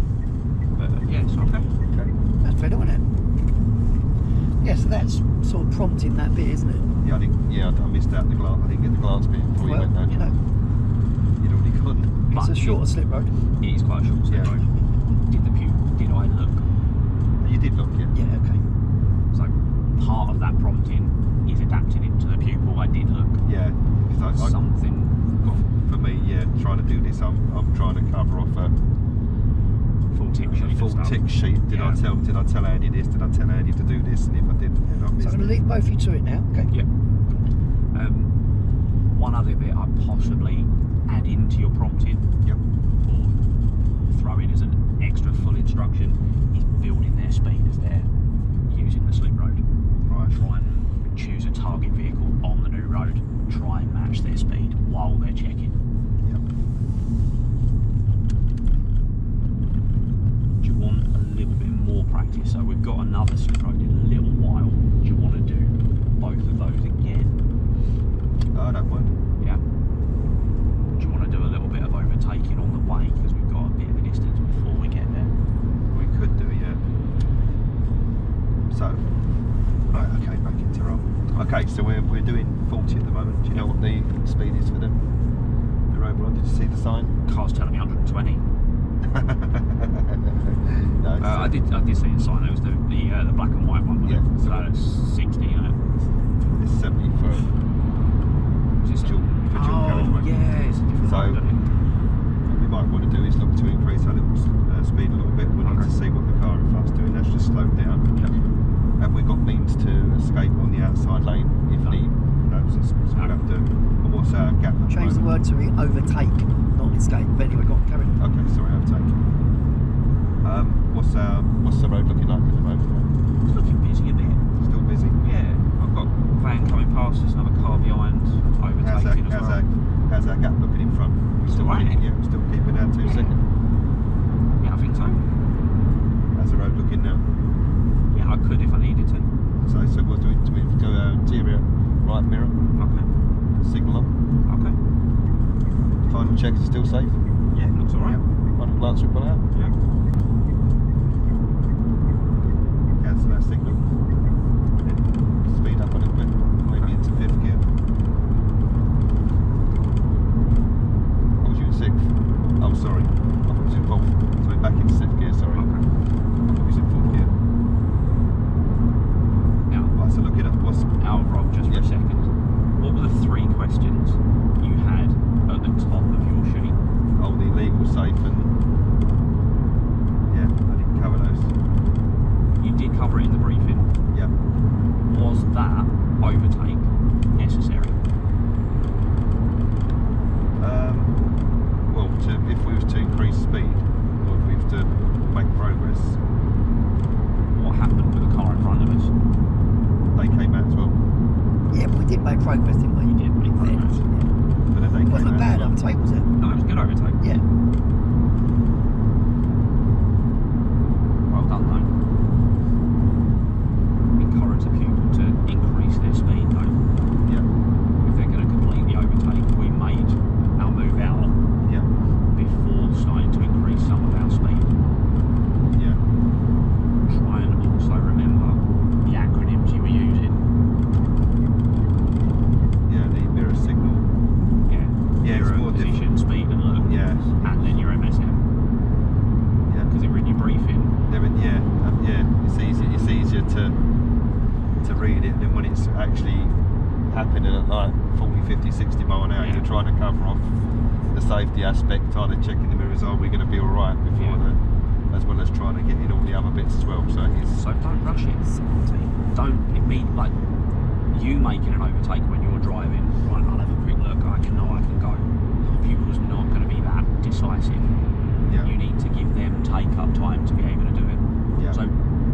But yeah, it's okay. Okay. That's better, isn't it? Yeah, so that's sort of prompting that bit, isn't it? Yeah, I missed out the glance. I didn't get the glance bit before you Well, went down. you know, You'd already gone. it's a But shorter slip road. It is quite a short slip Yeah. road. Did I look? You did look, yeah. Yeah, okay. So part of that prompting is adapting it to the pupil. I did look. Yeah. Because Something for me, yeah, trying to do this, I'm trying to cover off a full tick sheet. full and stuff. tick sheet. Did Yeah. I tell Andy this? Did I tell Andy to do this? And if I didn't, then I So missed I'm going to it. leave both of you to it now. Okay. Yep. One other bit I'd possibly add into your prompting Yep. or throw in as an extra full instruction is building their speed as they're using the slip road. Right. Try and choose a target vehicle on the new road. Try and match their speed while they're checking. Yep. Do you want a little bit more practice? So we've got another slip road in a little while. Do you want to do both of those again? Oh, that one. Yeah. Do you want to do a little bit of overtaking on the way because we've got a bit of a distance before we get there? We could do, yeah. So, right, okay, back into roll. Okay, so we're doing 40 at the moment. Do you know what the speed is for the road we're on? Did you see the sign? Car's telling me 120. No, it's, I did see the sign. It was the black and white one. Yeah. So that's 60. It's 70 for dual carriageway. Yeah, it's a different So, road, isn't it? What we might want to do is look to increase our little speed a little bit. We need Okay. to see what the car in front's doing. That's just slowed down. Yeah. Have we got means to escape on the outside lane if No. need? No, so we'll have to. And what's our gap at the Change the moment? word to overtake, not escape. But anyway, go on, carry on. Okay, sorry, overtake. What's the road looking like at the moment? It's looking busy a bit. Still busy? Yeah, I've got a van coming past. There's another car behind overtaking as well. How's our gap looking in front? We're still Right. keeping, yeah, we're still keeping our 2 seconds. Yeah, I think so. How's the road looking now? Yeah, I could if I needed to. So what do we go interior right mirror, Okay. signal on, Okay. final check is still safe, Yeah, looks alright. final glance we put out, Yeah. cancel our signal, speed up a little bit, maybe into 5th gear. I was in 6th, oh sorry, I thought it was in 4th, so we're back into 5th gear, sorry, Okay. I thought it was in 4th gear. Now, Right, so looking at what's, out of roll just for Yeah. a second. What were the 3 questions you had at the top of your sheet? oh, the legal safe and, yeah, I didn't cover those, You did cover it in the briefing. yeah. Was that overtake necessary? Well, if we was to increase speed, or if we was to make progress, What happened with the car in front of us? they came out as well. Yeah, but we did make progress, didn't we? You did make Yeah. progress. But then they It came wasn't a out bad as well. overtake, was it? No, it was a good overtake. Yeah. actually happening at like 40, 50, 60 mile an hour. Yeah. You're trying to cover off the safety aspect, are they checking the mirrors, are we going to be alright before as well as trying to get in all the other bits as well. So it's So don't rush it. Don't like you making an overtake when you're driving. Right, I'll have a quick look. I can go. Pupil's not going to be that decisive. yeah, You need to give them take up time to be able to do it. yeah. So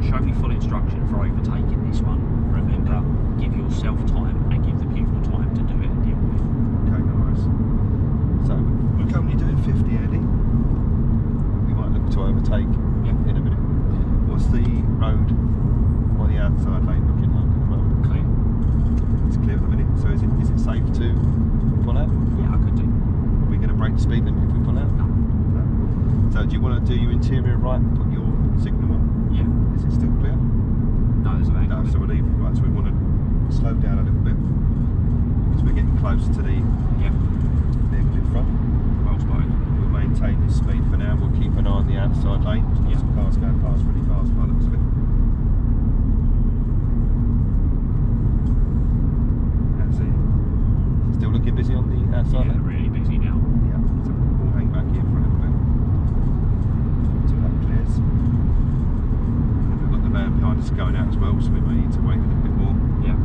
show me full instruction for overtaking this one. Remember, give yourself time and give the pupil time to do it and deal with it. Okay, no worries. So we're currently doing 50, Andy. We might look to overtake in a minute. What's the road on the outside lane looking like at the moment? Clear. It's clear at the minute. So is it safe to pull out? Yeah, I could do. Are we going to break the speed limit if we pull out? No. No. So do you want to do your interior right and put your signal on? Yeah. Is it still clear? No, there's a van. No, so we'll leave. Right, so we want to slow down a little bit because we're getting close to the Yeah. vehicle in front. Well spotted. We'll maintain this speed for now. We'll keep an eye on the outside lane. There's Yeah. some cars going past really fast by the looks of it. That's it. Still looking busy on the outside Yeah, lane? really busy now. Yeah. So we'll hang back here for a little bit until that clears. And we've got the van behind us going out as well, so we may need to wait a little bit more. Yeah.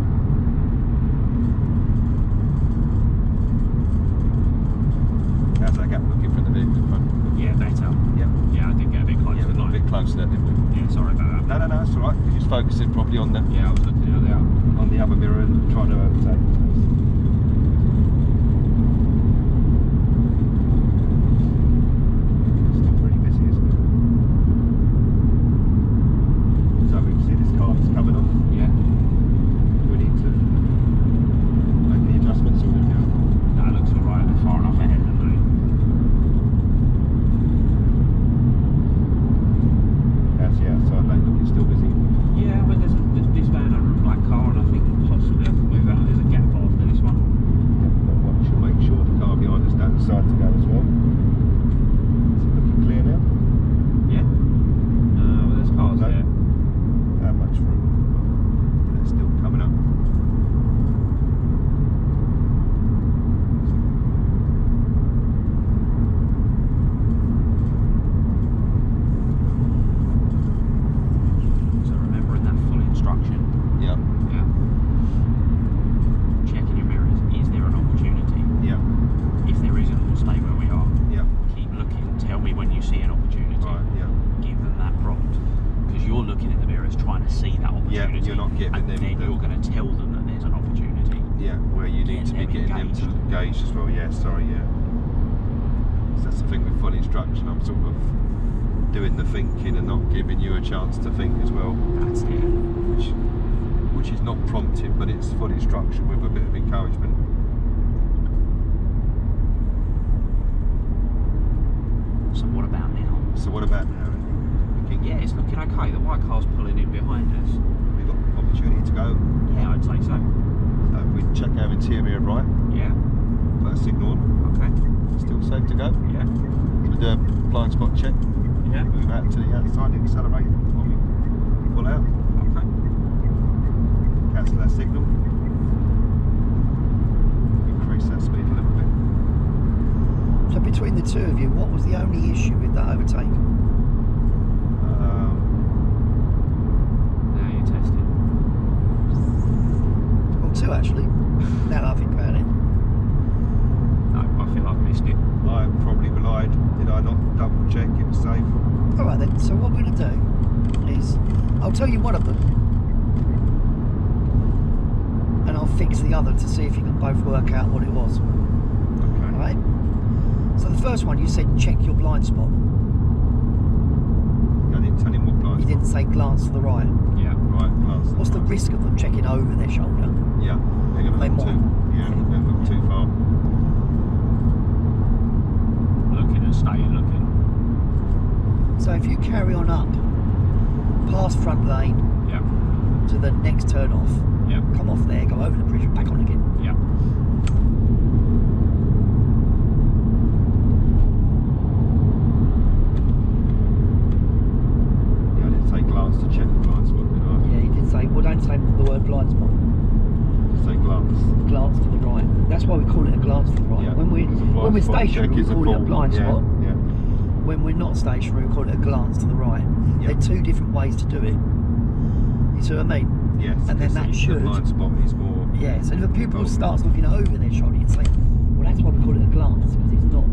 How's that gap looking from the vehicle in front? Yeah, better. Yeah. Yeah, I did get a bit close Yeah, to we got a bit close there, didn't we? Yeah, sorry about that. No, that's alright. You're just focusing probably on the Yeah, I was looking at the other mirror and trying to overtake. Still pretty busy, isn't it? So we can see this car that's coming off. Yeah. Do we need to make the adjustments or we'll go? That looks alright. They're far enough ahead, aren't they? How's the outside lane looking? Still busy? Yeah, but there's this van under a black car, and I think possibly I could move out. There's a gap after this one. We'll make sure the car behind us don't decide to go as well. Is it looking clear now? Yeah. Well, there's cars No. there. How much room? They're still coming up. So remembering that full instruction. Yeah, Yeah. Checking your mirrors. Is there an opportunity? yeah, If there isn't, we'll stay where we are. yeah. Keep looking. Tell me when you see an opportunity. Right, yeah. Give them that prompt. Because you're looking in the mirrors trying to see that Yeah, opportunity. you're not giving and them then the- you're going to tell them that there's an opportunity. Yeah, where you need Get to be them getting them to engage as well. Yeah, sorry, yeah. So that's the thing with full instruction. I'm sort of doing the thinking and not giving you a chance to think as well, That's it. which is not prompting, but it's full instruction with a bit of encouragement. So what about now? So what about now? Looking, Yeah, it's looking okay. The white car's pulling in behind us. have we got opportunity to go? Yeah, I'd say so. So if we check our interior right, Yeah. put a signal on, Okay. still safe to go. Yeah. We do a blind spot check, Yeah. move out to the outside and accelerate when we pull out. Okay. Cancel that signal. Increase that speed a little bit. So between the two of you, what was the only issue with that overtake? Now you're testing. Well, two actually. Now that I think about it. No, I feel I've missed it. I probably relied. Did I not double check it was safe? All right then. So what we're going to do is, I'll tell you one of them, and I'll fix the other to see if you can both work out what it was. Okay. All right. So the first one, you said check your blind spot. I didn't tell him what blind You spot. didn't say glance to the right. Yeah. Right, glance. What's the risk of them checking over their shoulder? Yeah, they're going to They look too. might. Yeah, they're going to look too far. Looking and staying looking. So if you carry on up, past front lane Yeah. to the next turn off, Yeah. come off there, go over the bridge and back on again. Yeah. Yeah, I didn't say glance to check the blind spot, did I? Yeah, you did say, well don't say the word blind spot. glance to the right. That's why we call it a glance to the right. Yeah. When we're stationary, we call it a blind spot. Yeah. When we're not stationary, we call it a glance to the right. Yeah. They're two different ways to do it. You see what I mean? Yes. And then that should. The blind spot is more. Yeah. So if a pupil Oh. starts looking over their shoulder, you'd say, well, that's why we call it a glance, because it's not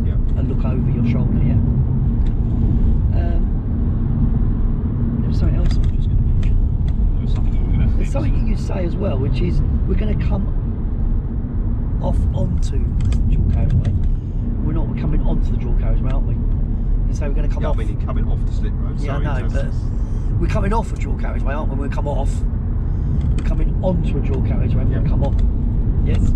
Yeah. a look over your shoulder. Yeah. There's something else I'm just going to mention. There's something you say as well, which is we're going to come off onto the dual carriageway. We're coming onto the dual carriageway, aren't we? You say we're going to come Yeah, off. I mean, you're coming off the slip road. Yeah, sorry, I know, that's- but we're coming off a dual carriageway, aren't we? When we come off, we're coming onto a dual carriageway. We're going to come on. Yes.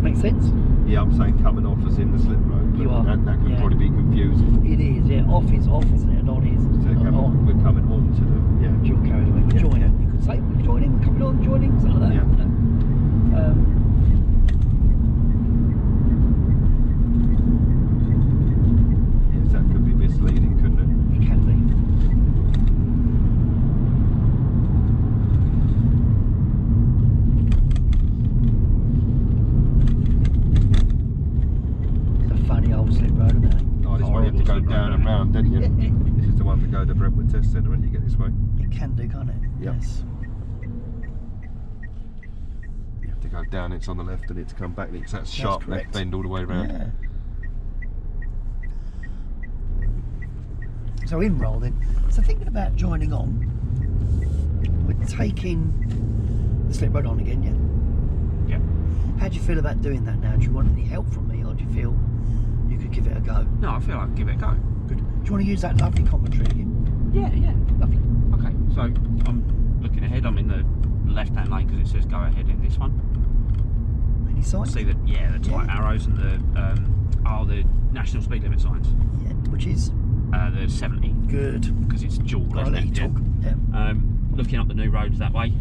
Make sense? Yeah, I'm saying coming off as in the slip road. But You are, That could yeah. probably be confusing. It is. Yeah. Off is off, isn't it? And on is So on. we're coming on to the Dual carriageway. We're Yeah, joining. yeah. You could say we're joining. We're coming on, joining, something like that. Yeah. You know? Yes, that could be misleading, couldn't it? It can be. It's a funny old slip road, isn't it? Oh, this way you have to go Horrible slip down road, and round, don't you? This is the one to go to the Brentwood Test Centre when you get this way. It can do, can't it? Yep. Yes. You have to go down, it's on the left, and it's come back. It's that sharp left correct. bend all the way around. Yeah. So in roll then. So thinking about joining on, we're taking the slip road on again, yeah? Yeah. How do you feel about doing that now? Do you want any help from me, or do you feel you could give it a go? No, I feel like I'll give it a go. Good. Do you want to use that lovely commentary again? Yeah, yeah. Lovely. Okay, so I'm looking ahead. I'm in the left-hand lane because it says go ahead in this one. Any signs? See the tight arrows and the the national speed limit signs. Yeah, which is The 70 good. because it's dual. I'll isn't let you it? Yeah. talk. Yeah. Looking up the new roads that way.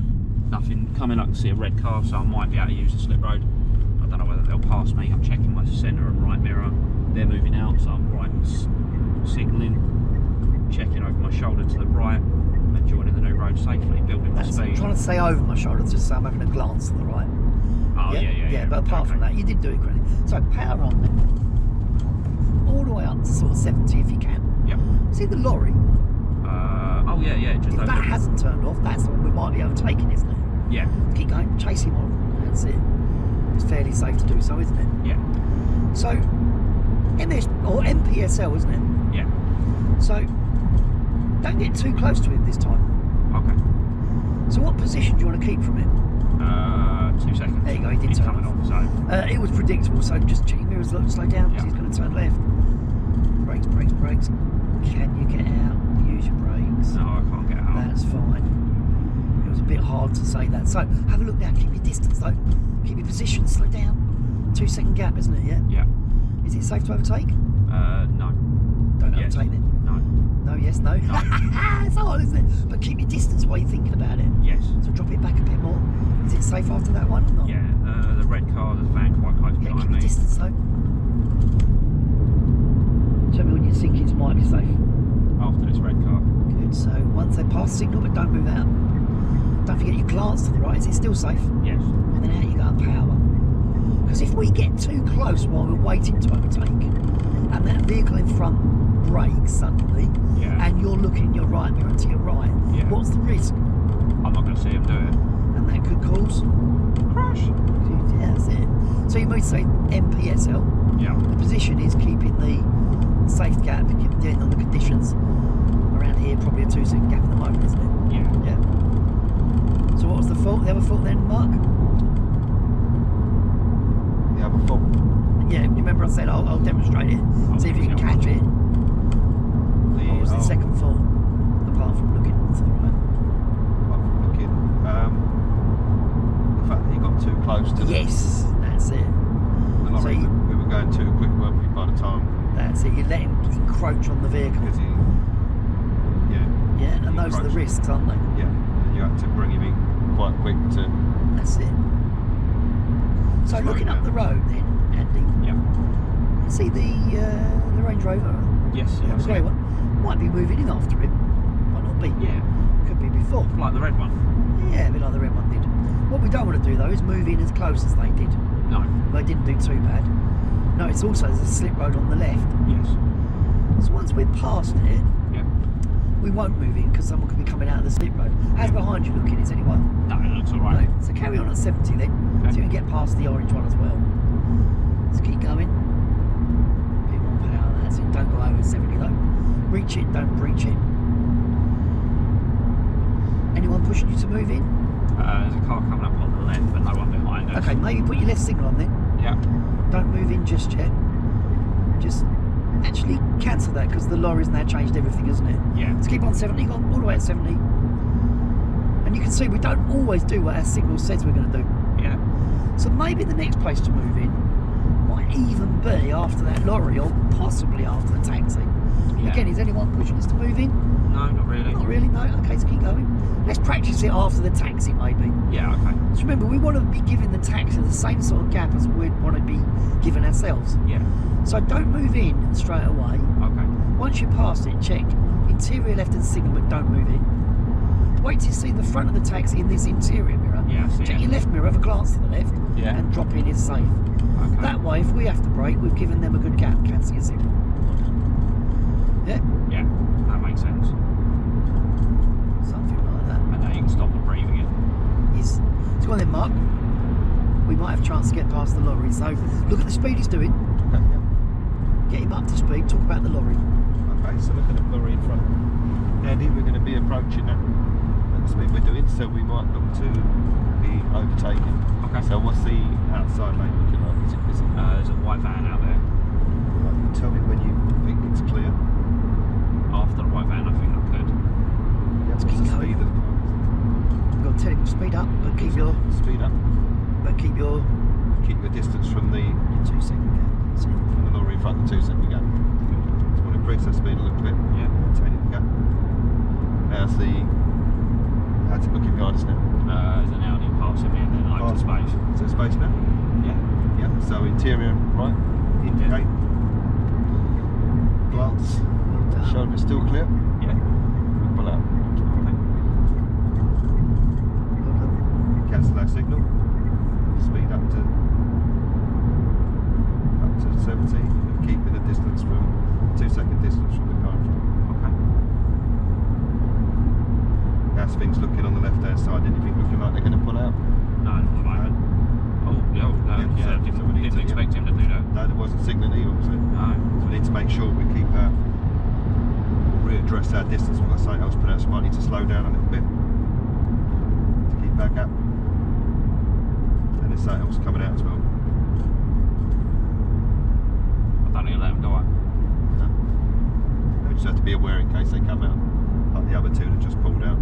Nothing coming. I can see a red car, so I might be able to use the slip road. I don't know whether they'll pass me. I'm checking my centre and right mirror. They're moving out, so I'm right signalling, checking over my shoulder to the right, and joining the new road safely, building my That's, I'm speed. trying to say over my shoulder just so I'm having a glance to the right. Oh yeah. But apart from that, you did do it correctly. So power on then. All the way up to sort of 70 if you can. Yep. See the lorry? If Just over. that hasn't turned off, that's the one we might be overtaking, isn't it? Yeah. Keep going, chase him on. That's it. It's fairly safe to do so, isn't it? Yeah. So, MS or MPSL, isn't it? Yeah. So, don't get too close to him this time. Okay. So, what position do you want to keep from him? 2 seconds. There you go, he did He's turn coming off. off. So It was predictable, so just check your mirrors, look, slow down because Yeah. he's going to turn left. Brakes. Can you get out? Use your brakes. no, I can't get out. That's fine. It was a bit hard to say that. So have a look now, keep your distance though. Keep your position, slow down. 2 second gap, isn't it? Yeah? Yeah. Is it safe to overtake? No. Don't Yes. overtake then. No. No, yes, no. It's hard, isn't it? But keep your distance while you're thinking about it. Yes. So drop it back a bit more. Is it safe after that one or not? Yeah. The red car, there's a van quite close Yeah, keep behind your me. distance though. Tell me when you think it's might be safe. After this red car. Good, so once they pass signal, but don't move out. Don't forget you glance to the right, is it still safe? Yes. And then out you go and power. Because if we get too close while we're waiting to overtake, and that vehicle in front brakes suddenly, Yeah. and you're looking your right mirror to your right, Yeah. what's the risk? I'm not going to see him do it. And that could cause Crash. Yeah, that's it. So you might say MPSL. Yeah. The position is keeping the safe gap, depending on the conditions. Around here, probably a 2 second gap at the moment, isn't it? Yeah. Yeah. So what was the fault? The other fault then, Mark? The other fault. Yeah, remember I said I'll demonstrate it. See if you can catch it. What was the second fault? Apart from looking to the right. Apart from looking, the fact that he got too close to Yes, that's it. the lorry. So you- We were going too quick, weren't we, by the time? That's it. You let him encroach on the vehicle. Because he, Yeah, and those are the encroached. risks, aren't they? yeah, and you had to bring him in quite quick to. That's it. So Slow looking up down. the road then, Andy, Yeah. you see the Range Rover, Yes. the Yeah. grey one, might be moving in after him. Might not be. Yeah. Could be before. Like the red one. Yeah, a bit like the red one did. What we don't want to do though is move in as close as they did. No. They didn't do too bad. No, it's also there's a slip road on the left. Yes. So once we're past it, Yeah. we won't move in because someone could be coming out of the slip road. How's behind you looking? Is anyone? No, it looks alright. No. So carry on at 70 then. Okay. So you can get past the orange one as well. Let's keep going. Bit more power, that's it. Don't go over 70 though. Reach it, don't breach it. Anyone pushing you to move in? There's a car coming up on the left, but no one behind us. Okay, maybe put your left signal on then. Yeah. Don't move in just yet. Just actually cancel that because the lorry's now changed everything, hasn't it? Yeah. Let's keep on 70, go on all the way at 70. And you can see we don't always do what our signal says we're going to do. Yeah. So maybe the next place to move in might even be after that lorry or possibly after the taxi. Yeah. Again, is anyone pushing us to move in? No, not really. Not really, no. Okay, so keep going. Let's practice it after the taxi maybe. Yeah, okay. So remember, we want to be giving the taxi the same sort of gap as we'd want to be giving ourselves. Yeah. So don't move in straight away. Okay. Once you're past it, check interior left and signal, but don't move in. Wait till you see the front of the taxi in this interior mirror. Yeah, I see Check it. your left mirror, have a glance to the left, Yeah. and drop in is safe. Okay. That way, if we have to brake, we've given them a good gap. Cancel your signal. Yeah, Yeah, that makes sense. something like that. And now you can stop the breathing in. Is so go on then, Mark. We might have a chance to get past the lorry. So look at the speed he's doing. Okay, yeah. Get him up to speed. Talk about the lorry. Okay, so look at the lorry in front. Andy, we're going to be approaching that at the speed we're doing, so we might look to be overtaken. Okay. So what's the outside lane looking like? Is it busy? There's a white van out there. Right, tell me when you think it's clear. After the white van, I think I could. Yeah, what's keep the going. speed of the car? You've got to tell him to speed up, but keep your Speed up. keep your Distance from the 2 second gap. That's it. from the lorry in front of 2 second gap. So want to increase that speed a little bit. Yeah. Maintaining the gap. How's it looking behind us now? There's an Audi passing me and then loads of space. Is there space now? Yeah. Yeah. So interior right. Indicate. Glance. Shoulder still clear. Yeah. Pull out. Cancel our signal. Speed up to 70. And keeping the distance from 2 second distance from the car in front. Okay. How's things looking on the left hand side? Anything looking like they're going to pull out? No, not at the moment. Oh, no, Yeah, so we need didn't to, expect him to do that. No, there wasn't signalling either, was it? No. So we need to make sure we keep readdress our distance. We've got something else put out, so we might need to slow down a little bit to keep back up. And there's something else coming out as well. I don't need to let him go out. No. We just have to be aware in case they come out, like the other two that just pulled out.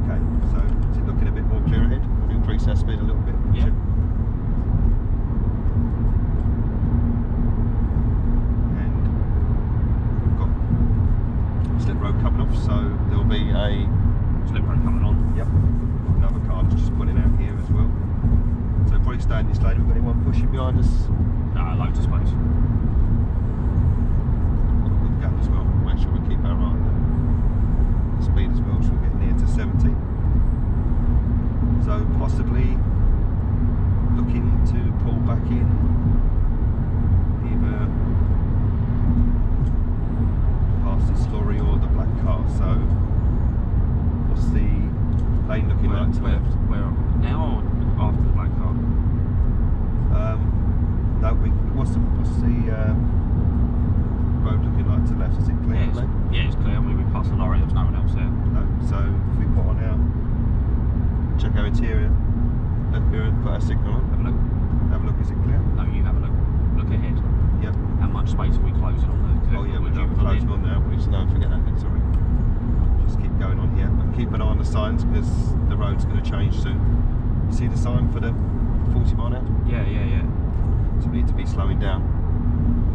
Okay, so is it looking a bit more clear ahead? We'll increase our speed a little bit. Yeah. Slip road coming off, so there'll be a Slip road coming on. yep, another car that's just pulling out here as well. So probably stay in this lane. We've got anyone pushing behind us. No, loads of space. Got a good gap as well. Make sure we keep our eye on the speed as well, so we're getting near to 70. So possibly looking to pull back in either past this lorry or the black car. So what's the lane looking like to the left? Where now or after the black car? No, what's the road looking like to the left? Is it clear? Yeah, it's clear. I mean, we passed the lorry. There's no one else there. No. So if we put on our check our interior, left mirror, and put our signal on. Have a look. Have a look. Is it clear? No, you have a look. Look ahead. Yep. How much space are we closing on the curve? Oh yeah, we're closing on now. We just don't forget that bit. Sorry. Just keep going on here, but keep an eye on the signs because the road's going to change soon. You see the sign for the 40 mile an hour? Yeah. So we need to be slowing down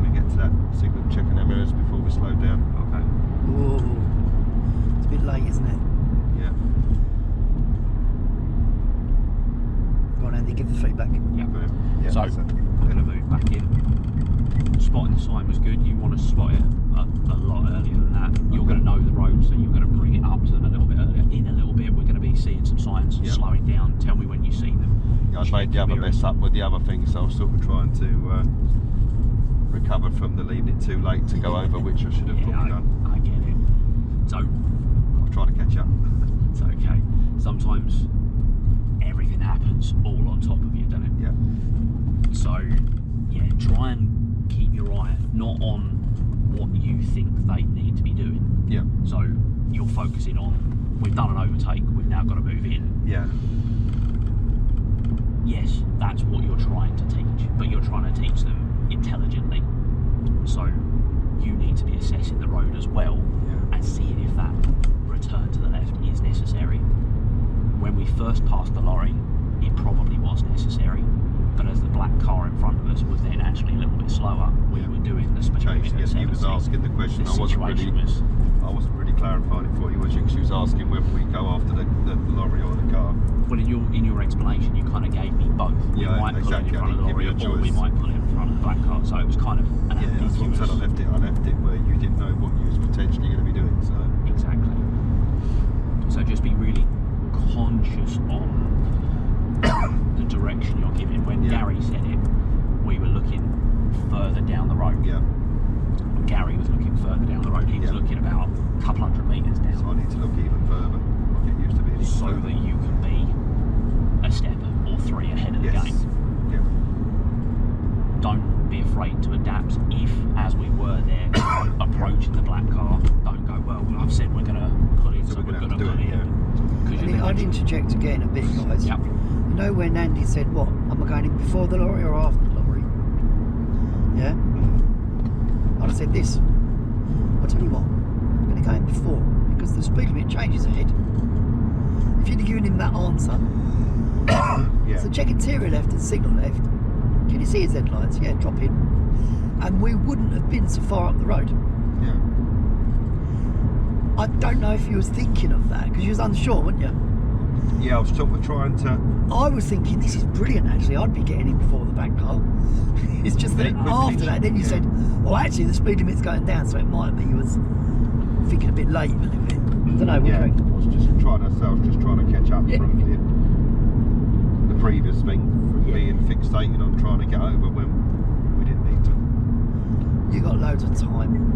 when we get to that signal, checking our mirrors before we slow down. Okay. Whoa. It's a bit late, isn't it? Yeah. Go on, Andy, give the feedback. Yeah. Yeah. So, we're going to move back in. Spotting the sign was good. You want to spot it a lot earlier than that. You're going to know the road, so you're going to bring it up to them a little bit earlier. In a little bit, we're going to be seeing some signs turns, Yeah. slowing down. Tell me when you see them. I Check made the other your mess up with the other thing, so I was sort of trying to recover from the leaving it too late to go over, which I should have Yeah, probably done. I get it. So I'll try to catch up. it's okay. Sometimes everything happens all on top of you, doesn't it? Yeah. So yeah, try and keep your eye not on what you think they need to be doing. Yeah. So you're focusing on, we've done an overtake, we've now got to move in. Yeah. Yes, that's what you're trying to teach, but you're trying to teach them intelligently. So you need to be assessing the road as well, Yeah. and seeing if that return to the left is necessary. When we first passed the lorry, it probably was necessary, but as the black car in front of us was then actually a little bit slower, we were doing the speed limit Changing at it. He was 70. asking the question. The I wasn't really clarifying it for you, was you? 'Cause she was asking whether we go after the lorry or the car. Well, in your explanation, you kind of gave me both. We Yeah, might pull it in exactly. I front of the didn't give lorry, you a or we choice. might pull it in front of the black car. So it was kind of an Yeah, that's what I said. ambiguous. I left it where you didn't know what you was potentially going to be doing. So Exactly. So just be really conscious on the direction you're giving. When Yeah. Gary said it, we were looking further down the road. yeah, Gary was looking further down the road. He was Yeah. looking about a couple hundred metres so I down, need to look even further. I'll get used to being even so further. that you can be a step or three ahead of the Yes. game. Yeah. Don't be afraid to adapt. If, as we were there, approaching the black car, don't go, well, I've said we're going to pull in, so we're going to do pull it. in. Yeah. 'Cause you're I'd then- interject again a bit, guys. Yep. You know when Andy said, what, am I going in before the lorry or after the lorry? Yeah? I'd have said this. I'll tell you what, I'm going to go in before, because the speed limit changes ahead. If you'd have given him that answer, Yeah. so check interior left and signal left. Can you see his headlights? Yeah, drop in. And we wouldn't have been so far up the road. Yeah. I don't know if you was thinking of that, because you was unsure, weren't you? Yeah, I was sort of trying to. I was thinking, this is brilliant actually, I'd be getting in before the back car. It's just that Very quickly, after that, then you yeah. said, well actually the speed limit's going down, so it might be you was thinking a bit late a little bit. I don't know, what Yeah, do you reckon? I was just trying to catch up Yeah. from the previous thing, from Yeah. being fixated on trying to get over when we didn't need to. You got loads of time.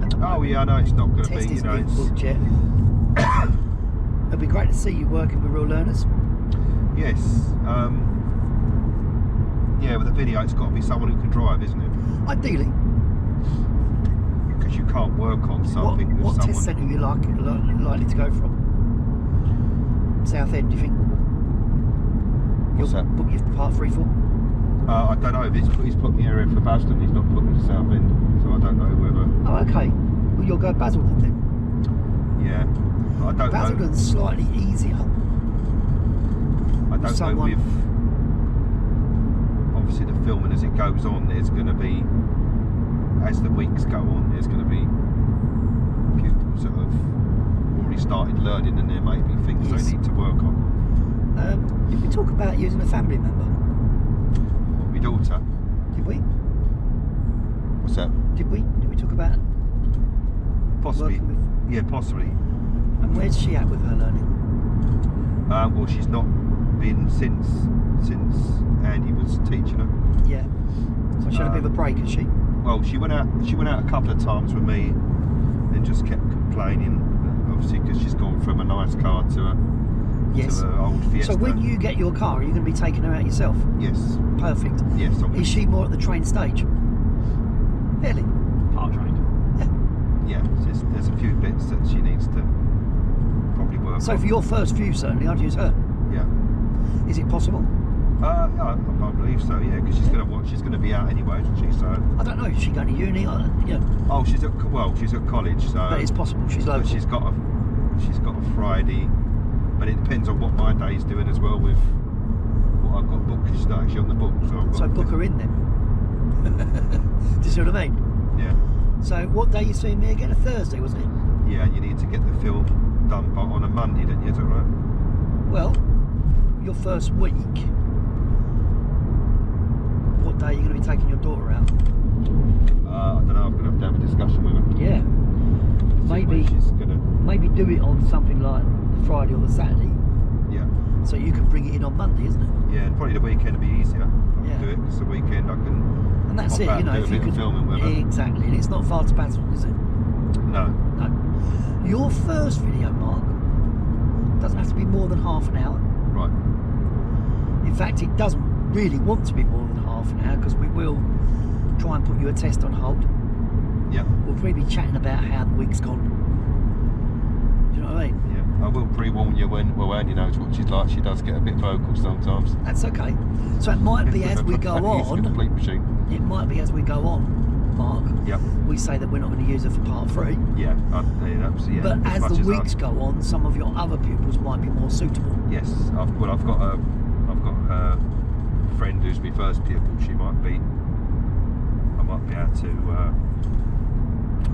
at the Oh moment. yeah, I know it's not going to Test be, is you know, being it's, booked yet. It'd be great to see you working with real learners. yes. Yeah, with the video, it's got to be someone who can drive, isn't it? Ideally, Because you can't work on something with what someone. test centre are you likely to go from? South End, do you think? What's You'll that? book your part 3 for? I don't know. He's put me area for Basildon. He's not put me to Southend, so I don't know whether. Oh, okay. Well, you'll go Basildon then. Yeah, I don't know. Basildon's slightly easier. I don't know someone- with obviously the filming as it goes on. There's going to be, as the weeks go on, there's going to be pupils that have already started learning, and there may be things Yes. they need to work on. Did we talk about using a family member? My daughter, Did we? what's that? Did we talk about Possibly, working with? yeah, possibly. And where's she at with her learning? Well, she's not been since Andy was teaching her. Yeah. So she had a bit of a break, has she? Well, she went out a couple of times with me, and just kept complaining. Obviously, because she's gone from a nice car to a Yes. old Fiesta. So when you get your car, are you going to be taking her out yourself? Yes, Perfect. yes. I'm Is she more at the train stage? Really? Part trained. Yeah, there's a few bits that she needs to probably work So on. for your first few, certainly, I'd use her. Yeah. Is it possible? Yeah, I believe so. Yeah, because she's going to be out anyway, isn't she? So. I don't know. Is she going to uni? Yeah. Oh, she's at college. So. But it's possible. She's But local. she's got a Friday, but it depends on what my day's doing as well with what I've got booked. She's not actually on the book, so I've got. So book her in then. Do you see what I mean? Yeah. So what day you seeing me again? A Thursday, wasn't it? Yeah, you need to get the film done on a Monday, don't you? Is that right? Well, your first week. What day are you going to be taking your daughter out? I don't know. I'm going to have a discussion with her. Yeah. See when Maybe she's gonna. maybe do it on something like Friday or the Saturday. Yeah. So you can bring it in on Monday, isn't it? Yeah, and probably the weekend will be easier. I can Yeah. do it because the weekend I can. And that's pop it, out you know, and do if a you bit of can filming with her. exactly, and it's not far to Battle, is it? No. No. Your first video, Mark, doesn't have to be more than half an hour. Right. In fact, it doesn't really want to be more than half an hour because we will try and put you a test on hold. Yeah. We'll probably be chatting about how the week's gone. Do you know what I mean? Yeah. I will pre-warn you when Andy knows what she's like. She does get a bit vocal sometimes. That's okay. So it might be as we go He's a on. complete machine. It might be as we go on, Mark. Yep. We say that we're not going to use her for part 3. Yeah. Yeah. But as much the I- weeks go on, some of your other pupils might be more suitable. Yes. I've got a friend who's my first pupil. I might be able to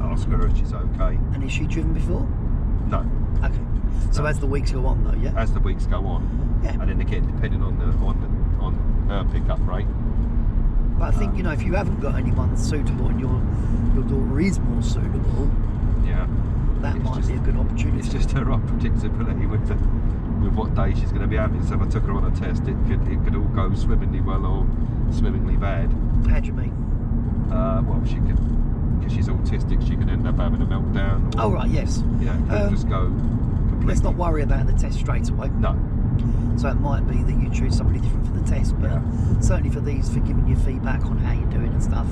ask her if she's okay. And is she driven before? No. Okay. So No. as the weeks go on, though, yeah. As the weeks go on, Yeah. and then again depending on her pickup rate. But I think you know if you haven't got anyone suitable and your daughter is more suitable, Yeah. that It's might just- be a good opportunity. It's just her unpredictability with what day she's going to be having. So if I took her on a test, it could all go swimmingly well or swimmingly bad. How do you mean? Well, she could, because she's autistic, she could end up having a meltdown. Or, Oh right, yes. Yeah, it could just go completely. Let's not worry about the test straight away. No. So it might be that you choose somebody different for the test, but Yeah. certainly for these, for giving you feedback on how you're doing and stuff.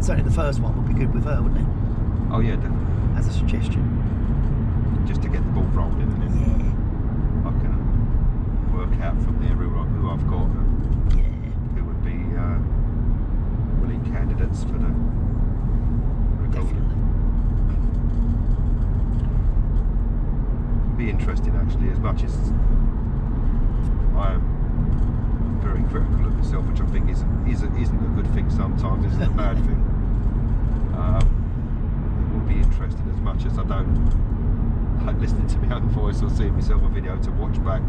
Certainly the first one would be good with her, wouldn't it? Oh yeah, definitely. As a suggestion. Just to get the ball rolling, and then Yeah. I can work out from there who I've got, Yeah. who would be willing candidates for the recording. Definitely. Be interesting actually, as much as I am very critical of myself, which I think isn't a good thing sometimes, isn't a bad thing. It will be interesting, as much as I don't like listening to my own voice or seeing myself a video, to watch back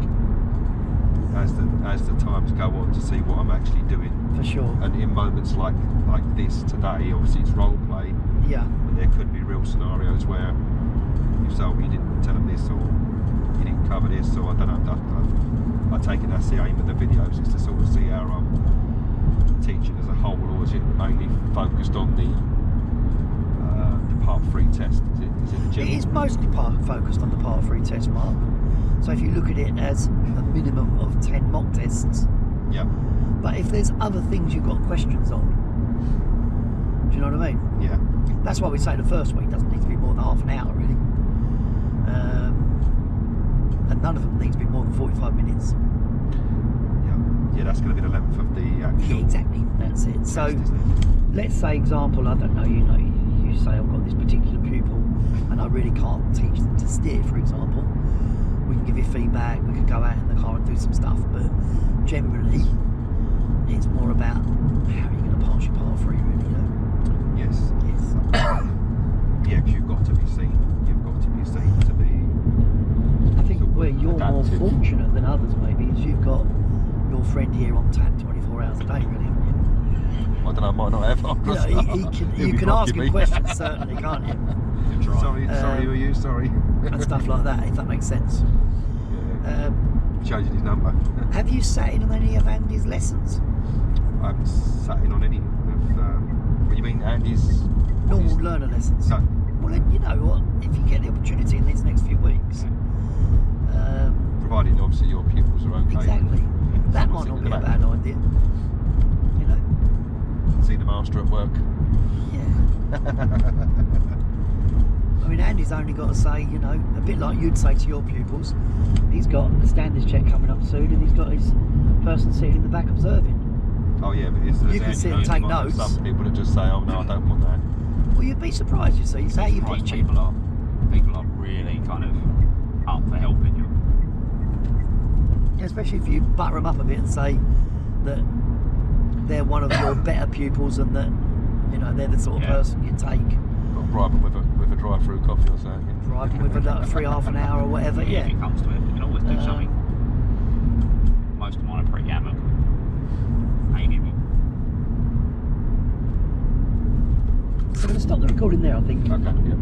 as the times go on to see what I'm actually doing. For sure. And in moments like this today, obviously it's role play, Yeah. but there could be real scenarios where you say, well, you didn't tell them this, or you didn't cover this, or I don't know. I take it that's the aim of the videos, is to sort of see how I'm teaching as a whole, or is it mainly focused on the part 3 test? Is it the It general? is mostly focused on the part 3 test, Mark. So if you look at it as a minimum of 10 mock tests, Yeah, but if there's other things you've got questions on, do you know what I mean? yeah, That's why we say the first week doesn't need to be more than half an hour, really. And none of them need to be more than 45 minutes. yeah. That's going to be the length of the actual Yeah, exactly. That's it. So test, isn't it? let's say, example, I don't know, you say I've got this particular pupil and I really can't teach them to steer, for example. We can give you feedback, we could go out in the car and do some stuff, but generally it's more about how are you going to pass your part 3, really, you know? Yes. Yes. Yeah, because you've got to be seen. You've got to be seen to be. I think sort of where you're more adaptive. fortunate than others maybe is you've got your friend here on tap 24 hours a day, really, haven't you? I don't know, I might not have. You know, you can ask him questions, certainly, can't you? Sorry, who are you? Sorry. And stuff like that, if that makes sense. Yeah. Changing his number. Have you sat in on any of Andy's lessons? I haven't sat in on any of. What do you mean, Andy's? Normal learner lessons? No. Well, then, you know what? If you get the opportunity in these next few weeks, Provided obviously your pupils are okay. exactly, that Someone might not sitting in be the a back. bad idea. You know? See the master at work. Yeah. I mean, Andy's only got to say, you know, a bit like you'd say to your pupils, he's got a standards check coming up soon and he's got his person sitting in the back observing. Oh yeah, but You can sit and take notes. Some people that just say, "Oh no, I don't want that." Well, you'd be surprised, you see. Say you Surprised pitch it. people are really kind of up for helping you. Especially if you butter them up a bit and say that they're one of your better pupils and that, you know, they're the sort of Yeah. person you take. Got to bribe them with a drive-through coffee or something. Driving with a free half an hour or whatever, yeah. If it comes to it, you can always do something. Most of mine are pretty amicable. Amiable. So I'm going to stop the recording there, I think. Okay. Yeah.